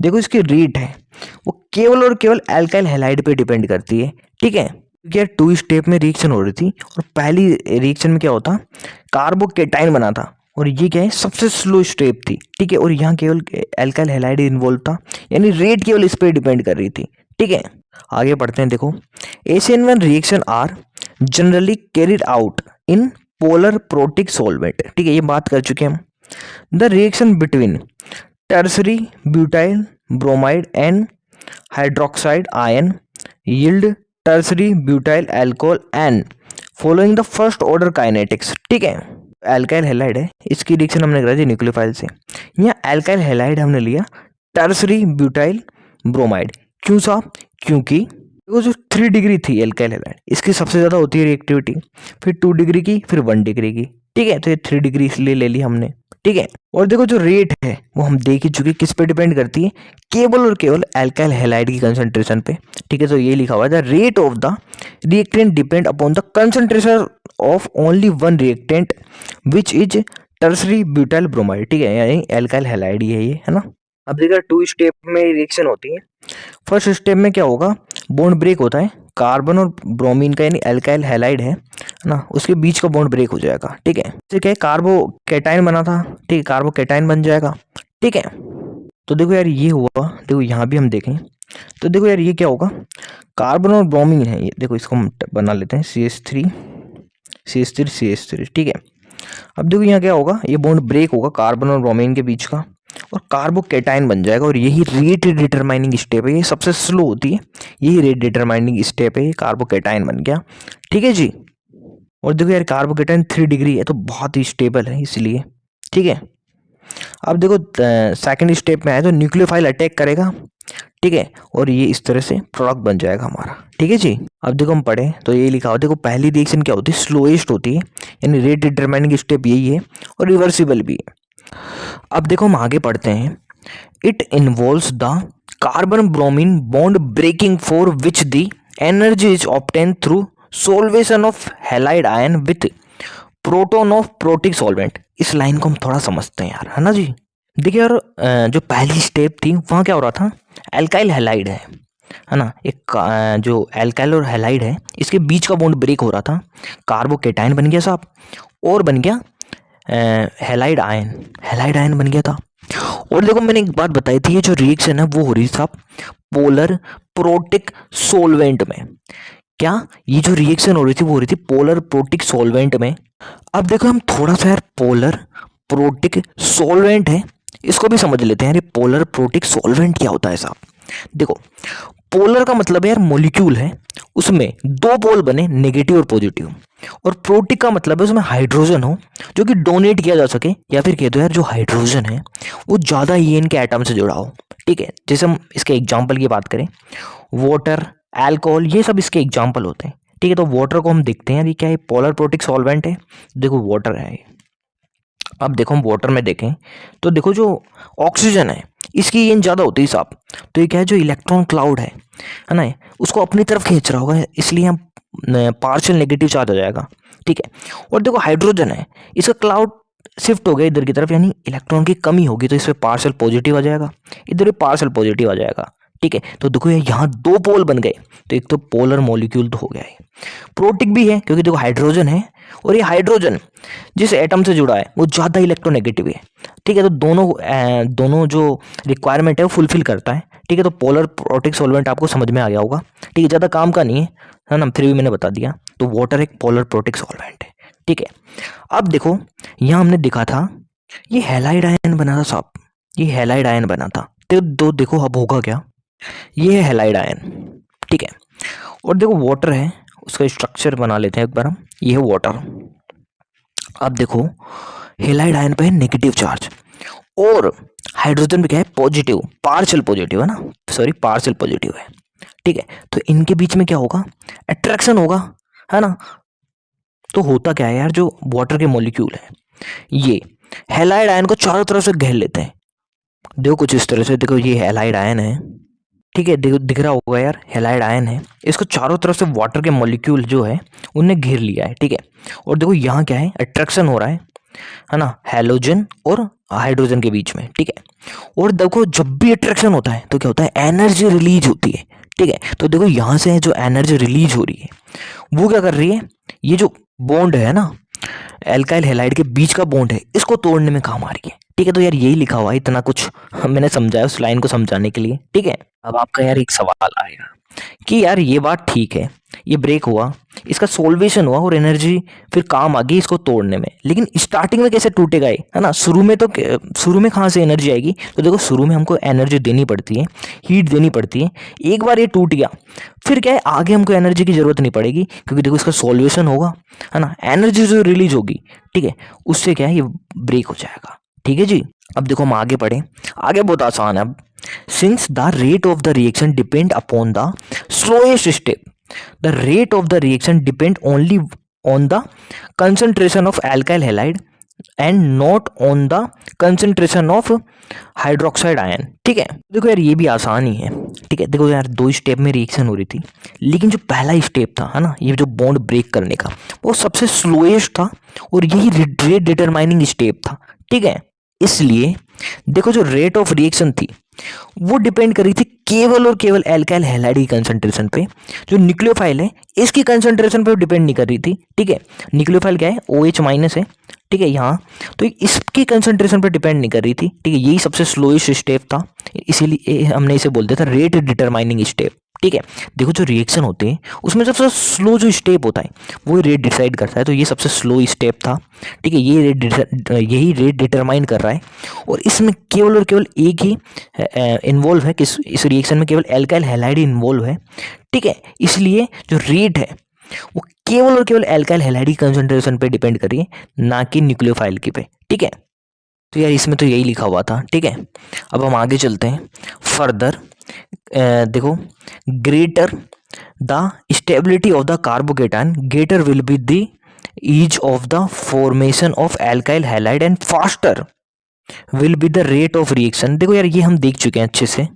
देखो इसकी रेट है वो केवल और केवल एल्काइल हैलाइड पे डिपेंड करती है, ठीक है। क्योंकि यार 2 स्टेप में रिएक्शन हो रही थी, और पहली रिएक्शन में क्या होता, कार्बोकेटाइन बना था, और ये क्या है सबसे स्लो स्टेप थी, ठीक है। और यहाँ केवल एल्काइल हैलाइड इन्वॉल्व था, यानी रेट केवल इस पर डिपेंड कर रही थी, ठीक है। आगे पढ़ते हैं, देखो SN1 reaction are generally carried out in polar protic solvent, ठीक है, ये बात कर चुके हैं हम। The reaction between tertiary butyl bromide and hydroxide ion yield tertiary butyl alcohol and following the first order kinetics, ठीक है। एल्काइल हैलाइड है, इसकी रिएक्शन हमने करा थी न्यूक्लियोफाइल से, यहाँ एल्काइल हैलाइड हमने लिया टर्सरी ब्यूटाइल ब्रोमाइड, क्यों साहब, क्योंकि वो जो 3 डिग्री थी एल्काइल हैलाइड, इसकी सबसे ज़्यादा होती है रिएक्टिविटी, फिर 2 डिग्री की, फिर 1 डिग्री की, ठीक है। तो ये 3 डिग्री इसलिए ले ली हमने, ठीक है। और देखो जो रेट है वो हम देख ही चुके, किस पे डिपेंड करती है, केवल और केवल एल्काइल हैलाइड की कंसंट्रेशन पे, ठीक है। तो ये लिखा हुआ है the rate of the reactant depend upon the concentration of only one reactant which is tertiary butyl bromide, ठीक है, यानी एल्काइल हैलाइड ही है ये, है ना। अब देखिए 2 स्टेप में रिएक्शन होती है। फर्स्ट स्टेप में क्या होगा, बॉन्ड ब्रेक होता है, कार्बन और ब्रोमीन का यानी एल्काइल हैलाइड है ना, उसके बीच का बॉन्ड ब्रेक हो जाएगा, ठीक है। जैसे क्या कार्बोकेटाइन बना था, ठीक है, कार्बोकेटाइन बन जाएगा, ठीक है। तो देखो यार ये हुआ, देखो यहाँ भी हम देखें तो देखो यार ये क्या होगा, कार्बन और ब्रोमीन है ये, देखो इसको हम बना लेते हैं CH3 CH3, ठीक है। अब देखो यहाँ क्या होगा, ये बॉन्ड ब्रेक होगा कार्बन और ब्रोमीन के बीच का, और कार्बोकेटाइन बन जाएगा, और यही रेट डिटरमाइनिंग स्टेप है, ये सबसे स्लो होती है, यही रेट डिटरमाइनिंग स्टेप है, ये कार्बोकेटाइन बन गया, ठीक है जी। और देखो यार कार्बोकेटाइन 3 डिग्री है, तो बहुत ही स्टेबल है इसलिए, ठीक है। अब देखो सेकंड स्टेप में आए तो न्यूक्लियोफाइल अटैक करेगा, ठीक है, और ये इस तरह से प्रोडक्ट बन जाएगा हमारा, ठीक है जी। अब देखो हम पढ़े तो ये लिखा हुआ, देखो पहली रिएक्शन क्या होती है, स्लोएस्ट होती है, यानी रेट डिटरमाइनिंग स्टेप यही है, और रिवर्सिबल भी है। अब देखो हम आगे पढ़ते हैं, it involves the carbon bromine bond breaking for which the energy is obtain through solvation of halide ion with proton of protic solvent. इस लाइन को हम थोड़ा समझते हैं यार, है ना जी। देखिए यार, जो पहली स्टेप थी वहाँ क्या हो रहा था, एल्काइल हैलाइड है ना, एक जो एल्काइल और हैलाइड है इसके बीच का बॉन्ड ब्रेक हो रहा था, कार्बोकेटाइन बन गया साहब, और बन गया हैलाइड आयन बन गया था। और देखो मैंने एक बात बताई थी, ये जो रिएक्शन है वो हो रही थी साहब पोलर प्रोटिक सोलवेंट में। क्या ये जो रिएक्शन हो रही थी वो हो रही थी पोलर प्रोटिक सॉल्वेंट में। अब देखो हम थोड़ा सा यार पोलर प्रोटिक सॉल्वेंट है इसको भी समझ लेते हैं यार, ये पोलर प्रोटिक सॉल्वेंट क्या होता है साहब। देखो पोलर का मतलब यार मॉलिक्यूल है, उसमें दो पोल बने नेगेटिव और पॉजिटिव, और प्रोटिक का मतलब है उसमें हाइड्रोजन हो जो कि डोनेट किया जा सके, या फिर कह दो यार जो हाइड्रोजन है वो ज़्यादा ईएन के एटम से जुड़ा हो। ठीक है, जैसे हम इसके एग्जाम्पल की बात करें, वाटर, अल्कोहल, ये सब इसके एग्जाम्पल होते हैं। ठीक है, तो वाटर को हम देखते हैं, ये क्या है, पोलर प्रोटिक सॉल्वेंट है। देखो वाटर है, अब देखो हम वाटर में देखें तो देखो जो ऑक्सीजन है इसकी ईएन ज़्यादा होती है साहब, तो ये क्या है, जो इलेक्ट्रॉन क्लाउड है ना, उसको अपनी तरफ खींच रहा होगा, इसलिए हम पार्शियल नेगेटिव चार्ज आ जाएगा। ठीक है, और देखो हाइड्रोजन है, इसका क्लाउड शिफ्ट हो गया इधर की तरफ, यानी इलेक्ट्रॉन की कमी होगी, तो इसमें पार्शियल पॉजिटिव आ जाएगा, इधर भी पार्शियल पॉजिटिव आ जाएगा। ठीक है, तो देखो यहाँ दो पोल बन गए, तो एक तो पोलर मॉलिक्यूल तो हो गया है, प्रोटिक भी है क्योंकि देखो हाइड्रोजन है, और ये हाइड्रोजन जिस एटम से जुड़ा है वो ज़्यादा इलेक्ट्रोनेगेटिव है। ठीक है, तो दोनों जो रिक्वायरमेंट है वो फुलफिल करता है। ठीक है, तो पोलर प्रोटिक सॉल्वेंट आपको समझ में आ गया होगा। ठीक है, ज़्यादा काम का नहीं है ना, फिर भी मैंने बता दिया। तो वाटर एक पोलर प्रोटिक सॉल्वेंट है। ठीक है, अब देखो यहाँ हमने देखा था ये हैलाइड आयन बना था साहब, ये हैलाइड आयन बना था, तो दो देखो अब होगा क्या, ये है हैलाइड आयन। ठीक है, और देखो वाटर है, उसका स्ट्रक्चर बना लेते हैं एक बार हम, ये है वाटर। अब देखो हैलाइड आयन पे है नेगेटिव चार्ज, और हाइड्रोजन पे क्या है, पॉजिटिव, पार्शियल पॉजिटिव है ना, सॉरी पार्शियल पॉजिटिव है। ठीक है, तो इनके बीच में क्या होगा, अट्रैक्शन होगा, है ना। तो होता क्या है यार, जो वाटर के मॉलिक्यूल है ये हैलाइड आयन को चारों तरफ से घेर लेते हैं। देखो कुछ इस तरह से, देखो ये हैलाइड आयन है, ठीक है, देखो दिख रहा होगा यार, हैलाइड आयन है, इसको चारों तरफ से वाटर के मॉलिक्यूल जो है उनने घेर लिया है। ठीक है, और देखो यहाँ क्या है, अट्रैक्शन हो रहा है ना, हैलोजन और हाइड्रोजन के बीच में। ठीक है, और देखो जब भी अट्रैक्शन होता है तो क्या होता है, एनर्जी रिलीज होती है। ठीक है, तो देखो यहाँ से जो एनर्जी रिलीज हो रही है वो क्या कर रही है, ये जो बॉन्ड है ना एल्काइल हैलाइड के बीच का बॉन्ड है, इसको तोड़ने में काम आ रही है। ठीक है, तो यार यही लिखा हुआ है, इतना कुछ मैंने समझाया उस लाइन को समझाने के लिए। ठीक है, अब आपका यार एक सवाल आएगा कि यार ये बात ठीक है, ये ब्रेक हुआ, इसका सोल्वेशन हुआ और एनर्जी फिर काम आ गई इसको तोड़ने में, लेकिन स्टार्टिंग में कैसे टूटेगा ये, है ना, शुरू में तो शुरू में कहाँ से एनर्जी आएगी, तो देखो शुरू में हमको एनर्जी देनी पड़ती है, हीट देनी पड़ती है। एक बार ये टूट गया फिर क्या है, आगे हमको एनर्जी की जरूरत नहीं पड़ेगी, क्योंकि देखो इसका सॉल्वेशन होगा, है ना, एनर्जी जो रिलीज होगी, ठीक है, उससे क्या है, ये ब्रेक हो जाएगा। ठीक है जी, अब देखो हम आगे पढ़े, आगे बहुत आसान है। अब since the rate of the reaction depend upon the slowest step, the rate of the reaction depend only on the concentration of alkyl halide and not on the concentration of hydroxide ion. ठीक है, देखो यार ये भी आसान ही है। ठीक है, देखो यार दो स्टेप में रिएक्शन हो रही थी, लेकिन जो पहला स्टेप था, है ना, ये जो बॉन्ड ब्रेक करने का, वो सबसे स्लोएस्ट था और यही रेट डिटरमाइनिंग स्टेप था। ठीक है, इसलिए देखो जो रेट ऑफ रिएक्शन थी वो डिपेंड कर रही थी केवल और केवल एल्काइल हैलाइड की कंसंट्रेशन पे, जो न्यूक्लियोफाइल है इसकी कंसंट्रेशन पे डिपेंड नहीं कर रही थी। ठीक है, न्यूक्लियोफाइल क्या है, OH माइनस है। ठीक है, यहाँ तो इसकी कंसंट्रेशन पे डिपेंड नहीं कर रही थी। ठीक है, यही सबसे स्लोएस्ट स्टेप था, इसीलिए हमने इसे बोल दिया था रेट डिटरमाइनिंग स्टेप। ठीक है, देखो जो रिएक्शन होते हैं उसमें सबसे स्लो जो स्टेप होता है वो रेट डिसाइड करता है, तो ये सबसे स्लो स्टेप था। ठीक है, यही रेट डिटरमाइन कर रहा है, और इसमें केवल और केवल एक ही इन्वॉल्व है, इस रिएक्शन में केवल एल्काइल हैलाइड इन्वॉल्व है। ठीक है, इसलिए जो रेट है वो केवल और केवल एल्काइल हैलाइड की कंसंट्रेशन पे डिपेंड कर रही है, ना कि न्यूक्लियोफाइल की पे। ठीक है, तो यार इसमें तो यही लिखा हुआ था। ठीक है, अब हम आगे चलते हैं फर्दर। देखो greater the stability of the carbocation greater will be the ease of the formation of alkyl halide and faster will be the rate of reaction. देखो यार ये हम देख चुके हैं अच्छे से।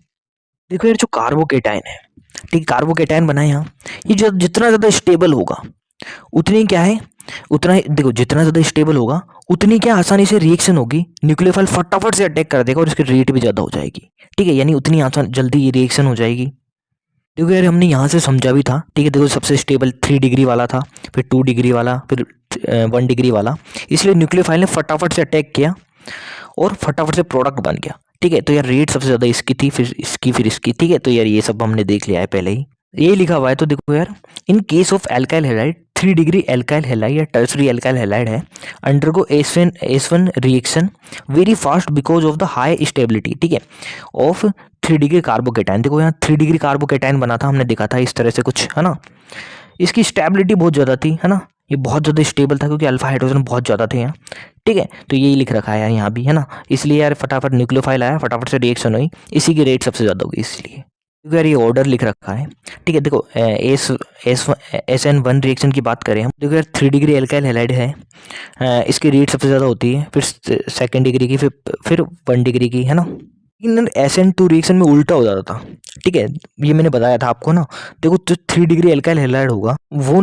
देखो यार जो कार्बोकेटाइन है ठीक है, कार्बोकेटायन बना है यहाँ। ये जो जितना ज़्यादा स्टेबल होगा उतनी क्या है, उतना ही देखो जितना ज़्यादा स्टेबल होगा उतनी क्या आसानी से रिएक्शन होगी, न्यूक्लियोफाइल फटाफट से अटैक कर देगा और इसकी रेट भी ज़्यादा हो जाएगी। ठीक है, यानी उतनी आसान जल्दी ये रिएक्शन हो जाएगी। देखो यार हमने यहाँ से समझा भी था। ठीक है, देखो सबसे स्टेबल 3 डिग्री वाला था, फिर 2 डिग्री वाला, फिर 1 डिग्री वाला, इसलिए न्यूक्लियोफाइल ने फटाफट से अटैक किया और फटाफट से प्रोडक्ट बन गया। ठीक है, तो यार रेट सबसे ज़्यादा इसकी थी, फिर इसकी, फिर इसकी। ठीक है, तो यार ये सब हमने देख लिया है पहले ही, ये लिखा हुआ है। तो देखो यार, in case of alkyl halide 3 degree alkyl halide या टर्सरी एल्काइल हैलाइड है, undergo S1 reaction very fast because of the high stability. ठीक है, ऑफ 3 डिग्री कार्बोकेटाइन। देखो यहाँ 3 डिग्री कार्बोकेटाइन बना था, हमने देखा था इस तरह से कुछ, है ना। इसकी स्टेबिलिटी बहुत ज़्यादा थी, है ना, ये बहुत ज़्यादा स्टेबल था क्योंकि अल्फा हाइड्रोजन बहुत ज़्यादा थे यहाँ। ठीक है, तो यही लिख रखा है यार यहाँ भी, है ना, इसलिए यार फटाफट न्यूक्लियोफाइल आया, फटाफट से रिएक्शन हुई, इसी की रेट सबसे ज़्यादा होगी इसलिए, क्योंकि यार ये ऑर्डर लिख रखा है। ठीक है, देखो SN1 रिएक्शन की बात करें हम, देखो यार 3 डिग्री एल्काइल हैलाइड है, इसकी रेट सबसे ज़्यादा होती है, फिर 2nd डिग्री की, फिर 1 डिग्री की, है ना। लेकिन SN2 रिएक्शन में उल्टा हो जाता था। ठीक है, ये मैंने बताया था आपको ना। देखो जो 3 डिग्री एल्काइल हैलाइड होगा वो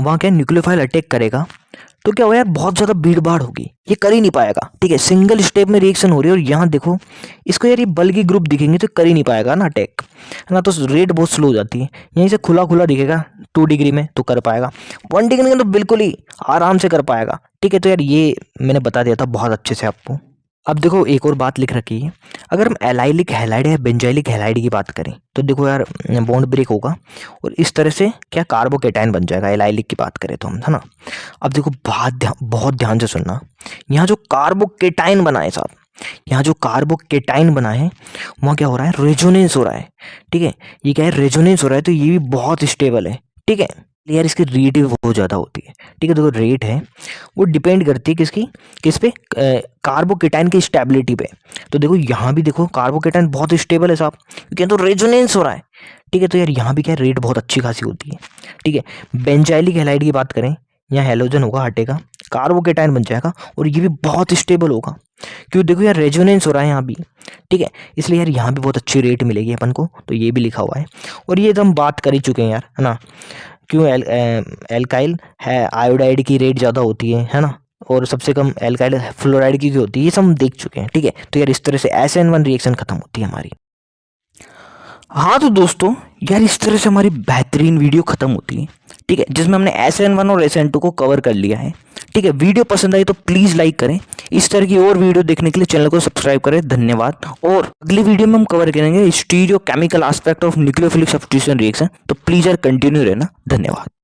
वहाँ क्या न्यूक्लियोफाइल अटैक करेगा, तो क्या हो यार बहुत ज़्यादा भीड़ भाड़ होगी, ये कर ही नहीं पाएगा। ठीक है, सिंगल स्टेप में रिएक्शन हो रही है और यहाँ देखो इसको यार ये बल्कि ग्रुप दिखेंगे तो कर ही नहीं पाएगा ना अटैक, है ना, तो रेट बहुत स्लो हो जाती है। यहीं से खुला खुला दिखेगा 2 डिग्री में तो कर पाएगा, 1 डिग्री में तो बिल्कुल ही आराम से कर पाएगा। ठीक है, तो यार ये मैंने बता दिया था बहुत अच्छे से आपको। अब देखो एक और बात लिख रखी है, अगर हम एलाइलिक हैलाइड या बेंजाइलिक हैलाइड की बात करें तो देखो यार बॉन्ड ब्रेक होगा और इस तरह से क्या कार्बोकेटाइन बन जाएगा, एलाइलिक की बात करें तो हम, है ना। अब देखो बहुत ध्यान से सुनना, यहाँ जो कार्बोकेटाइन बना है साहब, यहाँ जो कार्बोकेटाइन बना है वहाँ क्या हो रहा है, रेजोनेंस हो रहा है। ठीक है, ये क्या है, रेजोनेंस हो रहा है, तो ये भी बहुत स्टेबल है। ठीक है यार, इसकी रेट भी बहुत ज़्यादा होती है। ठीक है, देखो रेट है वो डिपेंड करती है किस पे, कार्बोकेटाइन की स्टेबिलिटी पे। तो देखो यहाँ भी देखो कार्बोकेटाइन बहुत स्टेबल है साहब, क्योंकि तो रेजोनेंस हो रहा है। ठीक है, तो यार यहाँ भी क्या रेट बहुत अच्छी खासी होती है। ठीक है, बेंजाइलिक हैलाइड की बात करें, यहाँ हैलोजन होगा, हटेगा, कार्बोकेटाइन बन जाएगा और ये भी बहुत स्टेबल होगा, क्यों देखो यार रेजोनेंस हो रहा है यहाँ भी। ठीक है, इसलिए यार यहाँ भी बहुत अच्छी रेट मिलेगी अपन को, तो ये भी लिखा हुआ है। और ये तो हम बात कर ही चुके हैं यार, है ना, क्यों एल्काइल है आयोडाइड की रेट ज़्यादा होती है ना, और सबसे कम एल्काइल फ्लोराइड की होती है, ये सब हम देख चुके हैं। ठीक है, तो यार इस तरह से SN1 रिएक्शन खत्म होती है हमारी। हाँ तो दोस्तों यार इस तरह से हमारी बेहतरीन वीडियो खत्म होती है। ठीक है, जिसमें हमने SN1 और SN2 को कवर कर लिया है। ठीक है, वीडियो पसंद आई तो प्लीज़ लाइक करें, इस तरह की और वीडियो देखने के लिए चैनल को सब्सक्राइब करें। धन्यवाद। और अगली वीडियो में हम कवर करेंगे stereo chemical aspect of nucleophilic substitution reaction, तो प्लीज़ यार कंटिन्यू रहना। धन्यवाद।